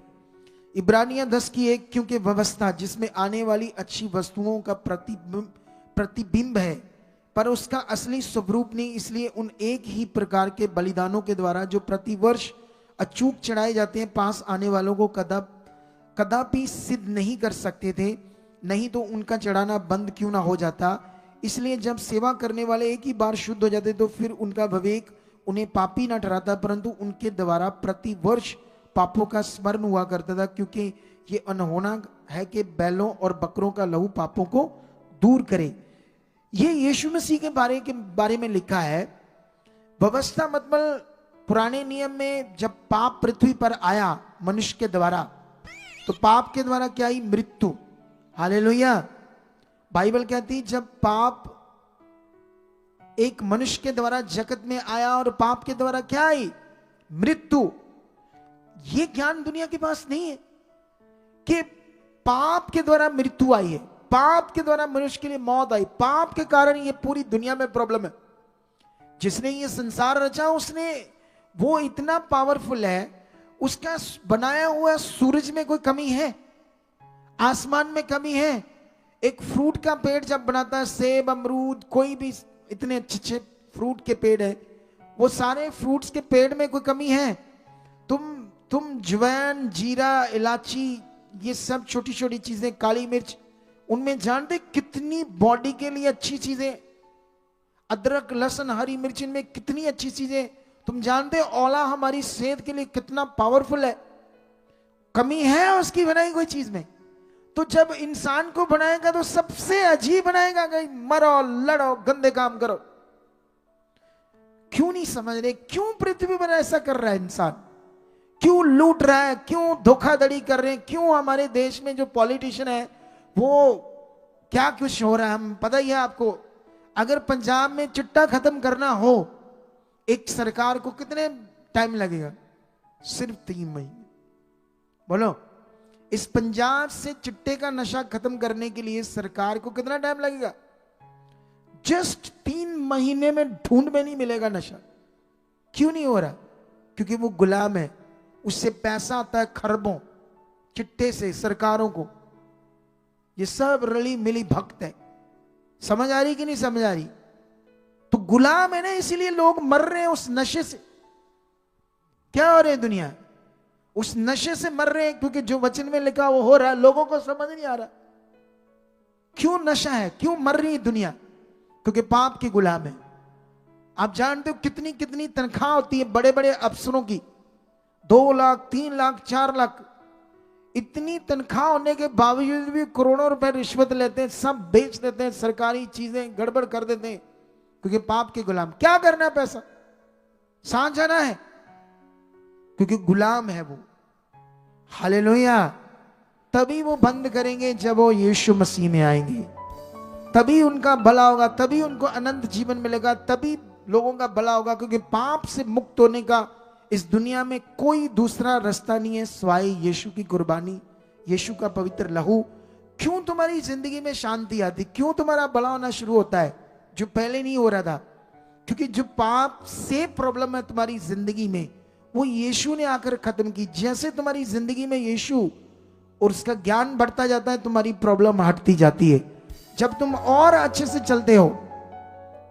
इब्रानियां 10:1, क्योंकि व्यवस्था जिसमें आने वाली अच्छी वस्तुओं का प्रतिबिंब है, पर उसका असली स्वरूप नहीं, इसलिए उन एक ही प्रकार के बलिदानों के द्वारा जो प्रतिवर्ष अचूक चढ़ाए जाते हैं, पास आने वालों को कदापि सिद्ध नहीं कर सकते थे, नहीं तो उनका चढ़ाना बंद क्यों ना हो जाता। इसलिए जब सेवा करने वाले एक ही बार शुद्ध हो जाते तो फिर उनका विवेक उन्हें पापी ना ठहराता, परंतु उनके द्वारा प्रतिवर्ष पापों का स्मरण हुआ करता था, क्योंकि ये अनहोना है कि बैलों और बकरों का लहू पापों को दूर करे। ये यीशु मसीह के बारे में लिखा है। व्यवस्था मतलब पुराने नियम में जब पाप पृथ्वी पर आया मनुष्य के द्वारा, तो पाप के द्वारा क्या आई? मृत्यु। हालेलुया। बाइबल कहती जब पाप एक मनुष्य के द्वारा जगत में आया और पाप के द्वारा क्या आई? मृत्यु। ये ज्ञान दुनिया के पास नहीं है कि पाप के द्वारा मृत्यु आई है, पाप के द्वारा मनुष्य के लिए मौत आई, पाप के कारण ये पूरी दुनिया में प्रॉब्लम है। जिसने ये संसार रचा उसने, वो इतना पावरफुल है, उसका बनाया हुआ सूरज में कोई कमी है? आसमान में कमी है? एक फ्रूट का पेड़ जब बनाता है, सेब, अमरूद, कोई भी इतने अच्छे फ्रूट के पेड़ है, वो सारे फ्रूट्स के पेड़ में कोई कमी है? तुम जवैन, जीरा, इलायची, ये सब छोटी छोटी चीजें, काली मिर्च, उनमें जानते कितनी बॉडी के लिए अच्छी चीजें, अदरक, लहसुन, हरी मिर्च, इनमें कितनी अच्छी चीजें। तुम जानते औला हमारी सेहत के लिए कितना पावरफुल है। कमी है उसकी बनाई कोई चीज में? तो जब इंसान को बनाएगा तो सबसे अजीब बनाएगा कि मरो, लड़ो, गंदे काम करो। क्यों नहीं समझ रहे? क्यों पृथ्वी पर ऐसा कर रहा है इंसान? क्यों लूट रहा है? क्यों धोखाधड़ी कर रहे हैं? क्यों हमारे देश में जो पॉलिटिशियन है वो क्या कुछ हो रहा है? हम पता ही है आपको। अगर पंजाब में चिट्टा खत्म करना हो एक सरकार को कितने टाइम लगेगा? सिर्फ 3 महीने। बोलो, इस पंजाब से चिट्टे का नशा खत्म करने के लिए सरकार को कितना टाइम लगेगा? जस्ट 3 महीने में ढूंढ में नहीं मिलेगा नशा। क्यों नहीं हो रहा? क्योंकि वो गुलाम है, उससे पैसा आता है खरबों, चिट्टे से सरकारों को। ये सब रली मिली भक्त है। समझ आ रही कि नहीं समझ आ रही? तो गुलाम है ना, इसीलिए लोग मर रहे हैं उस नशे से। क्या हो रहे हैं दुनिया? उस नशे से मर रहे हैं, क्योंकि जो वचन में लिखा वो हो रहा है, लोगों को समझ नहीं आ रहा। क्यों नशा है? क्यों मर रही है दुनिया? क्योंकि पाप की गुलाम है। आप जानते हो कितनी कितनी तनख्वाह होती है बड़े बड़े अफसरों की? 2 लाख, 3 लाख, 4 लाख। इतनी तनख्वाह होने के बावजूद भी करोड़ों रुपए रिश्वत लेते हैं, सब बेच देते हैं, सरकारी चीजें गड़बड़ कर देते हैं, क्योंकि पाप के गुलाम। क्या करना है? पैसा सांझ जाना है, क्योंकि गुलाम है वो। हालेलुया। तभी वो बंद करेंगे जब वो यीशु मसीह में आएंगे, तभी उनका भला होगा, तभी उनको अनंत जीवन मिलेगा, तभी लोगों का भला होगा। क्योंकि पाप से मुक्त होने का इस दुनिया में कोई दूसरा रास्ता नहीं है सिवाय यीशु की कुर्बानी, यीशु का पवित्र लहू। क्यों तुम्हारी जिंदगी में शांति आती? क्यों तुम्हारा भला होना शुरू होता है जो पहले नहीं हो रहा था? क्योंकि जो पाप से प्रॉब्लम है तुम्हारी जिंदगी में, वो यीशु ने आकर खत्म की। जैसे तुम्हारी जिंदगी में यीशु और उसका ज्ञान बढ़ता जाता है, तुम्हारी प्रॉब्लम हटती जाती है। जब तुम और अच्छे से चलते हो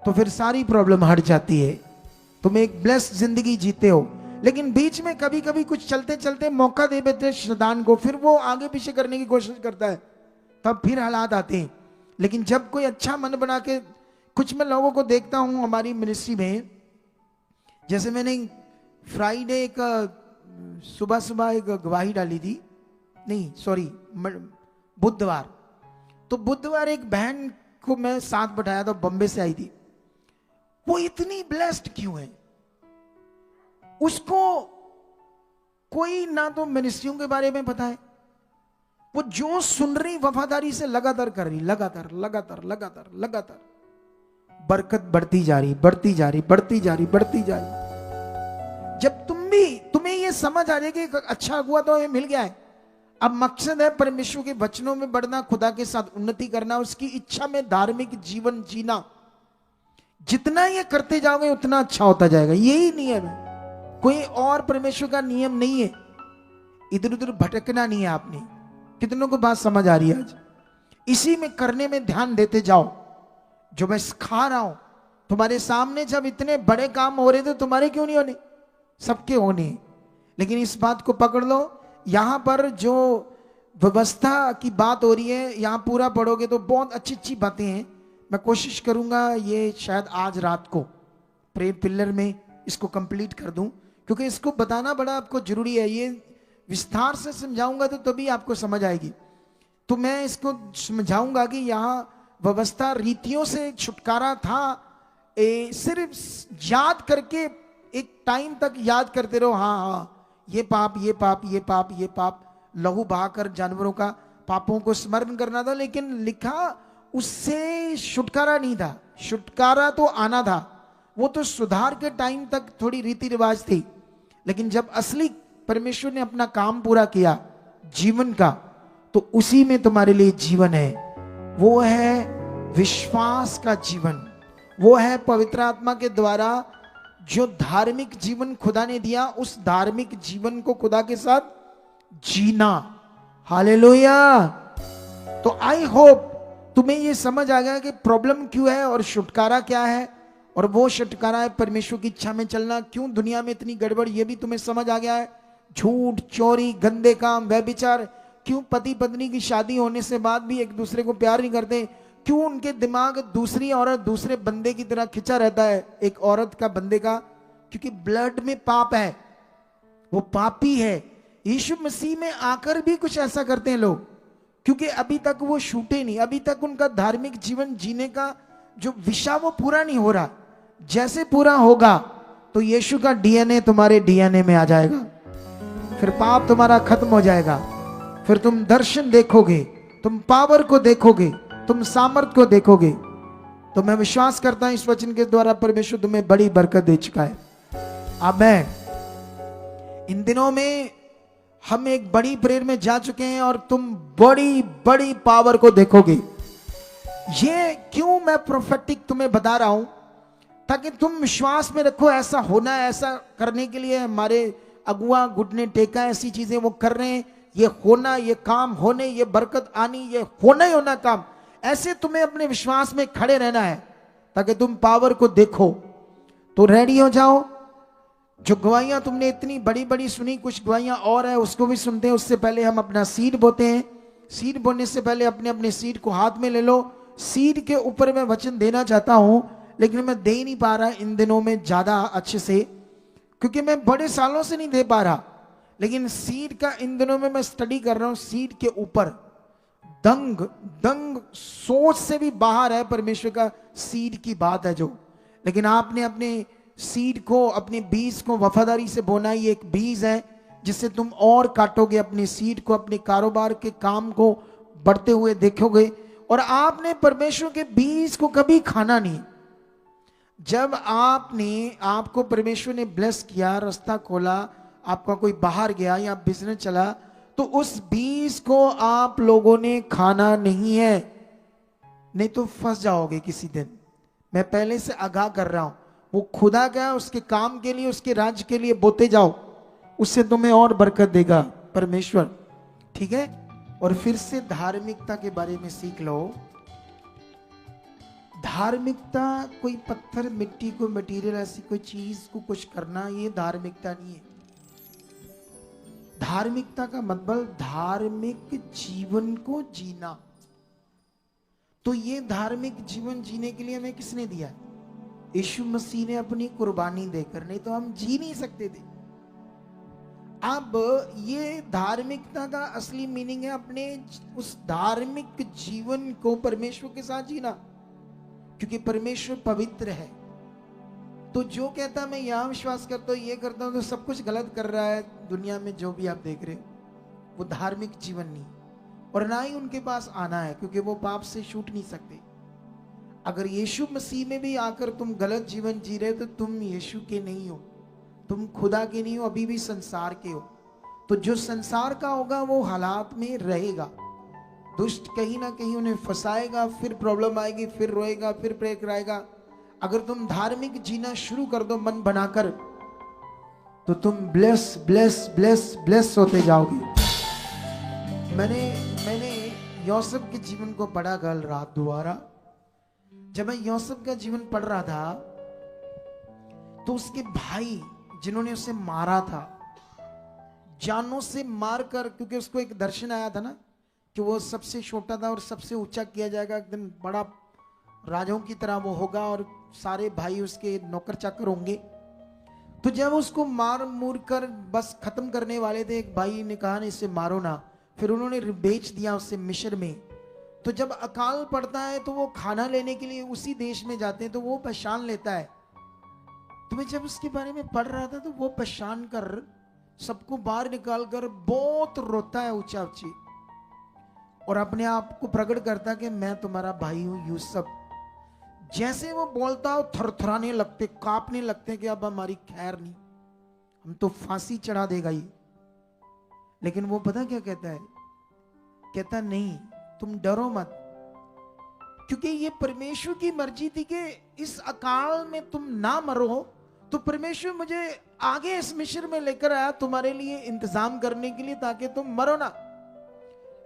तो फिर सारी प्रॉब्लम हट जाती है, तुम एक ब्लेस्ड जिंदगी जीते हो। लेकिन बीच में कभी कभी कुछ चलते चलते मौका दे देते हैं शैतान को, फिर वो आगे पीछे करने की कोशिश करता है, तब फिर हालात आते हैं। लेकिन जब कोई अच्छा मन बना के, कुछ मैं लोगों को देखता हूं हमारी मिनिस्ट्री में, जैसे मैंने फ्राइडे एक सुबह सुबह एक गवाही डाली थी, नहीं सॉरी बुधवार, तो बुधवार एक बहन को मैं साथ बैठाया था, बॉम्बे से आई थी। वो इतनी ब्लेस्ड क्यों है? उसको कोई ना तो मिनिस्ट्रियों के बारे में पता है, वो जो सुन रही वफादारी से लगातार कर रही, लगातार लगातार लगातार लगातार, बरकत बढ़ती जा रही, बढ़ती जा रही, बढ़ती जा रही, बढ़ती जा रही। जब तुम्हें ये समझ आ जाए कि अच्छा हुआ तो ये मिल गया है, अब मकसद है परमेश्वर के वचनों में बढ़ना, खुदा के साथ उन्नति करना, उसकी इच्छा में धार्मिक जीवन जीना। जितना ये करते जाओगे उतना अच्छा होता जाएगा। यही नियम है, कोई और परमेश्वर का नियम नहीं है। इधर उधर भटकना नहीं है आपने। कितनों को बात समझ आ रही है आज? इसी में करने में ध्यान देते जाओ। जो मैं सिखा रहा हूं तुम्हारे सामने, जब इतने बड़े काम हो रहे थे, तुम्हारे क्यों नहीं होने? सबके होने। लेकिन इस बात को पकड़ लो, यहां पर जो व्यवस्था की बात हो रही है, यहां पूरा पढ़ोगे तो बहुत अच्छी अच्छी बातें हैं। मैं कोशिश करूंगा ये शायद आज रात को प्रे पिलर में इसको कंप्लीट कर दूं, क्योंकि इसको बताना बड़ा आपको जरूरी है। ये विस्तार से समझाऊंगा तो तभी आपको समझ आएगी। तो मैं इसको समझाऊंगा कि यहाँ व्यवस्था रीतियों से छुटकारा था। सिर्फ याद करके एक टाइम तक याद करते रहो, हाँ हाँ ये पाप, ये पाप, ये पाप, ये पाप, लहू बहाकर जानवरों का पापों को स्मरण करना था। लेकिन लिखा उससे छुटकारा नहीं था। छुटकारा तो आना था, वो तो सुधार के टाइम तक थोड़ी रीति रिवाज थी। लेकिन जब असली परमेश्वर ने अपना काम पूरा किया जीवन का, तो उसी में तुम्हारे लिए जीवन है। वो है विश्वास का जीवन, वो है पवित्र आत्मा के द्वारा जो धार्मिक जीवन खुदा ने दिया, उस धार्मिक जीवन को खुदा के साथ जीना। हालेलुया। तो आई होप तुम्हें ये समझ आ गया कि प्रॉब्लम क्यों है और छुटकारा क्या है। और वो छुटकारा है परमेश्वर की इच्छा में चलना। क्यों दुनिया में इतनी गड़बड़, ये भी तुम्हें समझ आ गया है। झूठ, चोरी, गंदे काम, व्यभिचार। क्यों पति पत्नी की शादी होने से बाद भी एक दूसरे को प्यार नहीं करते? क्यों उनके दिमाग दूसरी औरत, दूसरे बंदे की तरह खिंचा रहता है, एक औरत का, बंदे का? क्योंकि ब्लड में पाप है, वो पापी है। यीशु मसीह में आकर भी कुछ ऐसा करते हैं लोग, क्योंकि अभी तक वो छूटे नहीं, अभी तक उनका धार्मिक जीवन जीने का जो विषय वो पूरा नहीं हो रहा। जैसे पूरा होगा तो यीशु का डीएनए तुम्हारे डीएनए में आ जाएगा, फिर पाप तुम्हारा खत्म हो जाएगा, फिर तुम दर्शन देखोगे, तुम पावर को देखोगे, तुम सामर्थ को देखोगे। तो मैं विश्वास करता हूं इस वचन के द्वारा परमेश्वर तुम्हें बड़ी बरकत दे चुका है। आमीन। इन दिनों में हम एक बड़ी प्रेयर में जा चुके हैं और तुम बड़ी बड़ी पावर को देखोगे। ये क्यों मैं प्रोफेटिक तुम्हें बता रहा हूं, ताकि तुम विश्वास में रखो ऐसा होना है। ऐसा करने के लिए हमारे अगुआ घुटने टेका, ऐसी चीजें वो कर रहे हैं, ये होना, ये काम होने, ये बरकत आनी, ये होना ही होना काम। ऐसे तुम्हें अपने विश्वास में खड़े रहना है ताकि तुम पावर को देखो। तो रेडी हो जाओ। जो गवाहियां तुमने इतनी बड़ी बड़ी सुनी, कुछ गवाहियां और है उसको भी सुनते हैं। उससे पहले हम अपना सीड बोते हैं। सीड बोने से पहले अपने अपने सीड को हाथ में ले लो। सीड के ऊपर मैं वचन देना चाहता हूं, लेकिन मैं दे नहीं पा रहा इन दिनों में ज्यादा अच्छे से, क्योंकि मैं बड़े सालों से नहीं दे पा रहा। लेकिन सीड का इन दिनों में मैं स्टडी कर रहा हूं। सीड के ऊपर दंग दंग सोच से भी बाहर है परमेश्वर का सीड की बात है जो। लेकिन आपने अपने सीड को, अपने बीज को वफादारी से बोना। ये एक बीज है जिससे तुम और काटोगे अपने सीड को, अपने कारोबार के काम को बढ़ते हुए देखोगे। और आपने परमेश्वर के बीज को कभी खाना नहीं। जब आपको परमेश्वर ने ब्लेस किया, रास्ता खोला, आपका कोई बाहर गया या बिजनेस चला, तो उस बीज को आप लोगों ने खाना नहीं है, नहीं तो फंस जाओगे किसी दिन। मैं पहले से आगाह कर रहा हूं। वो खुदा का उसके काम के लिए, उसके राज्य के लिए बोते जाओ, उससे तुम्हें और बरकत देगा परमेश्वर। ठीक है। और फिर से धार्मिकता के बारे में सीख लो। धार्मिकता कोई पत्थर मिट्टी को मटेरियल ऐसी कोई चीज को कुछ करना, ये धार्मिकता नहीं है। धार्मिकता का मतलब धार्मिक जीवन को जीना। तो ये धार्मिक जीवन जीने के लिए हमें किसने दिया? यीशु मसीह ने अपनी कुर्बानी देकर, नहीं तो हम जी नहीं सकते थे। अब ये धार्मिकता का असली मीनिंग है अपने उस धार्मिक जीवन को परमेश्वर के साथ जीना, क्योंकि परमेश्वर पवित्र है। तो जो कहता मैं यहां विश्वास करता हूं, ये करता हूं, तो सब कुछ गलत कर रहा है दुनिया में जो भी आप देख रहे हो, वो धार्मिक जीवन नहीं। और ना ही उनके पास आना है, क्योंकि वो पाप से छूट नहीं सकते। अगर यीशु मसीह में भी आकर तुम गलत जीवन जी रहे हो, तो तुम यीशु के नहीं हो, तुम खुदा के नहीं हो, अभी भी संसार के हो। तो जो संसार का होगा वो हालात में रहेगा। दुष्ट कहीं ना कहीं उन्हें फंसाएगा, फिर प्रॉब्लम आएगी, फिर रोएगा, फिर प्रे कराएगा। अगर तुम धार्मिक जीना शुरू कर दो मन बनाकर, तो तुम ब्लेस ब्लेस ब्लेस ब्लेस होते जाओगे। मैंने यूसुफ के जीवन को पढ़ा कल रात दोबारा। जब मैं यूसुफ का जीवन पढ़ रहा था, तो उसके भाई जिन्होंने उसे मारा था, जानों से मारकर, क्योंकि उसको एक दर्शन आया था ना कि वो सबसे छोटा था और सबसे ऊंचा किया जाएगा, एक दिन बड़ा राजाओं की तरह वो होगा और सारे भाई उसके नौकर चाकर होंगे। तो जब उसको मार मूर कर बस खत्म करने वाले थे, एक भाई ने कहा ना इसे मारो ना, फिर उन्होंने बेच दिया उसे मिस्र में। तो जब अकाल पड़ता है तो वो खाना लेने के लिए उसी देश में जाते हैं, तो वो पहचान लेता है। तो मैं जब उसके बारे में पढ़ रहा था, तो वो पहचान कर सबको बाहर निकाल कर बहुत रोता है ऊंचा ऊंची, और अपने आप को प्रकट करता कि मैं तुम्हारा भाई हूं यूसुफ। जैसे वो बोलता हो थरथराने लगते, कांपने लगते कि अब हमारी खैर नहीं, हम तो फांसी चढ़ा देगा ये। लेकिन वो पता क्या कहता है? कहता नहीं, तुम डरो मत, क्योंकि ये परमेश्वर की मर्जी थी कि इस अकाल में तुम ना मरो। तो परमेश्वर मुझे आगे इस मिस्र में लेकर आया तुम्हारे लिए इंतजाम करने के लिए, ताकि तुम मरो ना।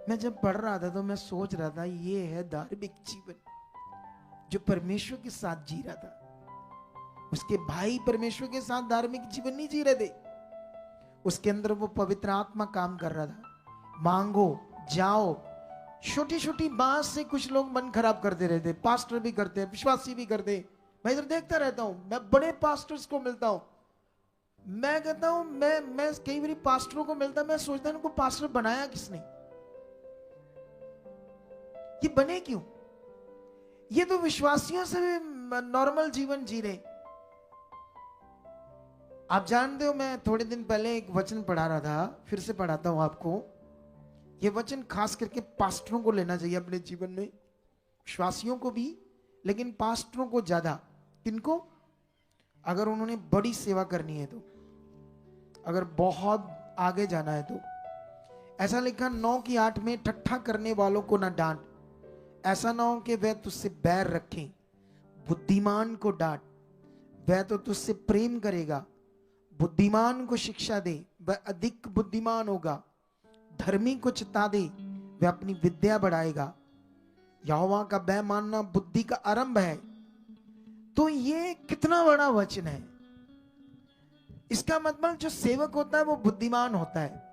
मैं जब पढ़ रहा था तो मैं सोच रहा था, ये है धार्मिक जीवन जो परमेश्वर के साथ जी रहा था। उसके भाई परमेश्वर के साथ धार्मिक जीवन नहीं जी रहे थे, उसके अंदर वो पवित्र आत्मा काम कर रहा था। मांगो, जाओ। छोटी छोटी बात से कुछ लोग मन खराब करते रहते, पास्टर भी करते हैं, विश्वासी भी करते हैं। मैं इधर देखता रहता हूं, मैं बड़े पास्टर्स को मिलता हूं, मैं कहता हूं, मैं कई बार पास्टरों को मिलता, मैं सोचता हूं इनको पास्टर बनाया किसने? ये बने क्यों? ये तो विश्वासियों से नॉर्मल जीवन जी रहे। आप जानते हो, मैं थोड़े दिन पहले एक वचन पढ़ा रहा था, फिर से पढ़ाता हूं आपको। ये वचन खास करके पास्टरों को लेना चाहिए अपने जीवन में, विश्वासियों को भी, लेकिन पास्टरों को ज्यादा। किनको? अगर उन्होंने बड़ी सेवा करनी है तो, अगर बहुत आगे जाना है तो। ऐसा लिखा 9 की 8 में, ठट्ठा करने वालों को ना डांट, ऐसा ना हो कि वह तुझसे बैर रखें। बुद्धिमान को डांट, वह तो तुझसे प्रेम करेगा। बुद्धिमान को शिक्षा दे, वह अधिक बुद्धिमान होगा। धर्मी को चिता दे, वह अपनी विद्या बढ़ाएगा। यहोवा का भय मानना बुद्धि का आरंभ है। तो ये कितना बड़ा वचन है। इसका मतलब जो सेवक होता है वो बुद्धिमान होता है।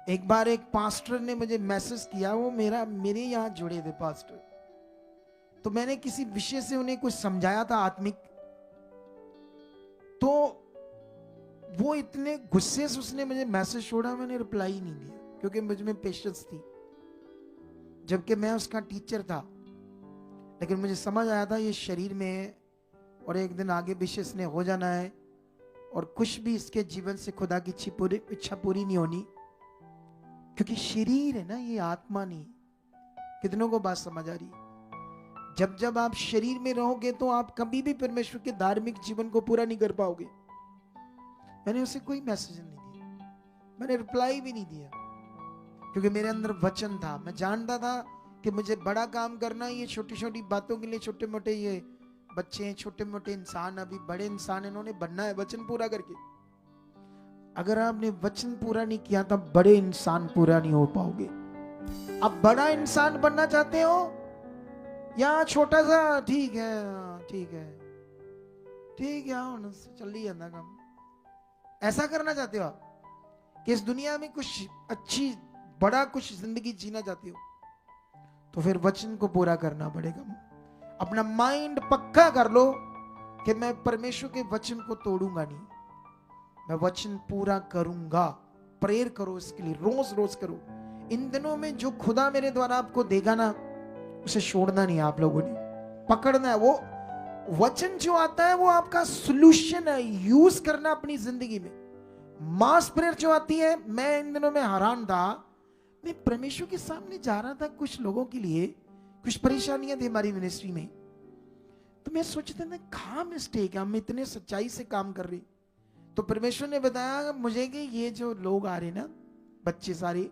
एक बार एक पास्टर ने मुझे मैसेज किया, वो मेरे यहाँ जुड़े थे पास्टर, तो मैंने किसी विषय से उन्हें कुछ समझाया था आत्मिक, तो वो इतने गुस्से से उसने मुझे मैसेज छोड़ा, मैंने रिप्लाई ही नहीं दिया क्योंकि मुझ में पेशेंस थी, जबकि मैं उसका टीचर था। लेकिन मुझे समझ आया था ये शरीर में है और एक दिन आगे विशेष ने हो जाना है और कुछ भी इसके जीवन से खुदा की इच्छा पूरी नहीं होनी, क्योंकि शरीर है ना, ये आत्मा नहीं। कितनों को बात समझ आ रही है? जब जब आप शरीर में रहोगे तो आप कभी भी परमेश्वर के धार्मिक जीवन को पूरा नहीं कर पाओगे। मैंने उसे कोई मैसेज नहीं दिया, मैंने रिप्लाई भी नहीं दिया, क्योंकि मेरे अंदर वचन था। मैं जानता था कि मुझे बड़ा काम करना है। ये छोटी छोटी बातों के लिए छोटे मोटे ये बच्चे हैं, छोटे मोटे इंसान, अभी बड़े इंसान इन्होंने बनना है वचन पूरा करके। अगर आपने वचन पूरा नहीं किया तो बड़े इंसान पूरा नहीं हो पाओगे। अब बड़ा इंसान बनना चाहते हो या छोटा सा? ठीक है, ठीक है, ठीक है, चल ही जाता काम। ऐसा करना चाहते हो आप कि इस दुनिया में कुछ अच्छी बड़ा कुछ जिंदगी जीना चाहते हो, तो फिर वचन को पूरा करना पड़ेगा। अपना माइंड पक्का कर लो कि मैं परमेश्वर के वचन को तोड़ूंगा नहीं, मैं वचन पूरा करूंगा। प्रेयर करो इसके लिए, रोज रोज करो। इन दिनों में जो खुदा मेरे द्वारा आपको देगा ना, उसे छोड़ना नहीं, आप लोगों ने पकड़ना है। वो वचन जो आता है वो आपका सॉल्यूशन है, यूज करना अपनी जिंदगी में। मास प्रेयर जो आती है, मैं इन दिनों में हैरान था। मैं परमेश्वर के सामने जा रहा था, कुछ लोगों के लिए कुछ परेशानियां थी हमारी मिनिस्ट्री में, तो मैं सोचता था कहाँ मिस्टेक है, हम इतने सच्चाई से काम कर रहे। तो परमेश्वर ने बताया मुझे कि ये जो लोग आ रहे ना, बच्चे सारे,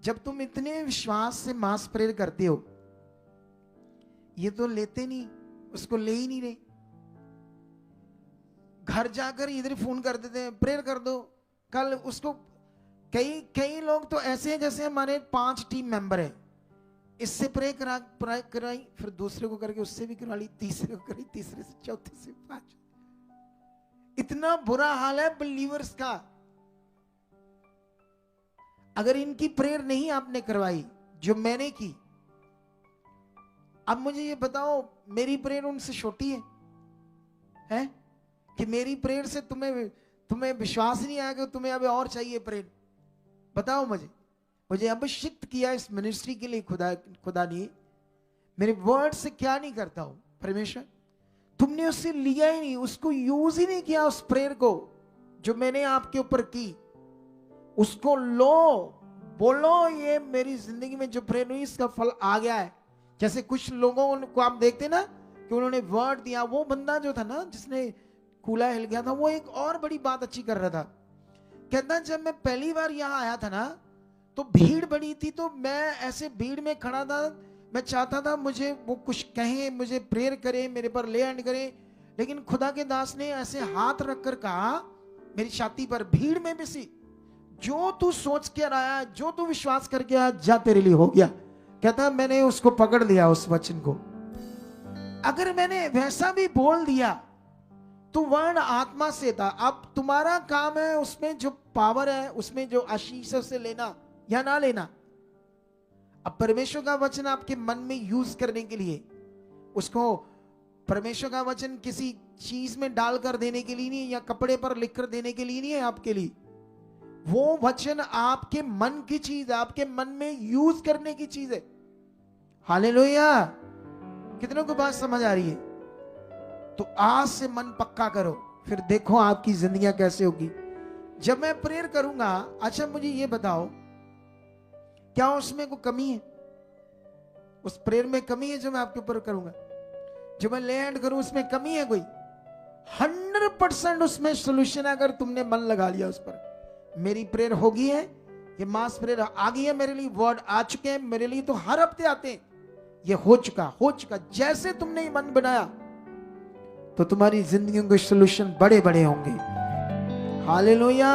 जब तुम इतने विश्वास से मास प्रेयर करते हो, ये तो लेते नहीं, उसको ले ही नहीं रहे। घर जाकर इधर फोन कर देते हैं, प्रेयर कर दो कल उसको। कई लोग तो ऐसे हैं जैसे हमारे 5 टीम मेंबर है, इससे प्रे कराई, फिर दूसरे को करके उससे भी करा ली, तीसरे को कराई, तीसरे से चौथे से 5। इतना बुरा हाल है बिलीवर्स का। अगर इनकी प्रेयर नहीं आपने करवाई जो मैंने की, अब मुझे ये बताओ मेरी प्रेयर उनसे छोटी है कि मेरी प्रेयर से तुम्हें विश्वास नहीं आएगा, तुम्हें अब और चाहिए प्रेयर? बताओ मुझे अभिषिक्त किया इस मिनिस्ट्री के लिए खुदा ने। मेरे वर्ड से क्या नहीं करता हूं परमेश्वर, तुमने उससे लिया ही नहीं, उसको यूज ही नहीं किया। उस प्रेयर को जो मैंने आपके ऊपर की, उसको लो, बोलो ये मेरी जिंदगी में जो प्रेयर हुई इसका फल आ गया है। जैसे कुछ लोगों को आप देखते ना कि उन्होंने वर्ड दिया, वो बंदा जो था ना जिसने कूला हिल गया था, वो एक और बड़ी बात अच्छी कर रहा था। कहता जब मैं पहली बार यहाँ आया था ना तो भीड़ बड़ी थी, तो मैं ऐसे भीड़ में खड़ा था, मैं चाहता था मुझे वो कुछ कहे, मुझे प्रेयर करे, मेरे पर ले हैंड करे, लेकिन खुदा के दास ने ऐसे हाथ रखकर कहा मेरी छाती पर, भीड़ में भी सी, जो तू सोच के आया, जो तू विश्वास करके आया, जा तेरे लिए हो गया। कहता मैंने उसको पकड़ लिया उस वचन को। अगर मैंने वैसा भी बोल दिया तो वर्ण आत्मा से था। अब तुम्हारा काम है उसमें जो पावर है, उसमें जो आशीष है, उसे लेना या ना लेना। अब परमेश्वर का वचन आपके मन में यूज करने के लिए, उसको परमेश्वर का वचन किसी चीज में डालकर देने के लिए नहीं, या कपड़े पर लिखकर देने के लिए नहीं है आपके लिए। वो वचन आपके मन की चीज है, आपके मन में यूज करने की चीज है। हालेलुया! कितनों को बात समझ आ रही है? तो आज से मन पक्का करो, फिर देखो आपकी जिंदगियां कैसे होगी। जब मैं प्रेयर करूंगा, अच्छा मुझे ये बताओ, क्या उसमें कोई कमी है? उस प्रेयर में कमी है जो मैं आपके ऊपर करूंगा? जो मैं ले हैंड करूं उसमें कमी है कोई? 100% उसमें सोल्यूशन है अगर तुमने मन लगा लिया उस पर। मेरी प्रेयर होगी है ये मास प्रेयर आ गई है मेरे लिए, वर्ड आ चुके हैं मेरे लिए, तो हर हफ्ते आते हैं। ये हो चुका। जैसे तुमने ये मन बनाया तो तुम्हारी जिंदगी के सोल्यूशन बड़े बड़े होंगे। हालेलुया।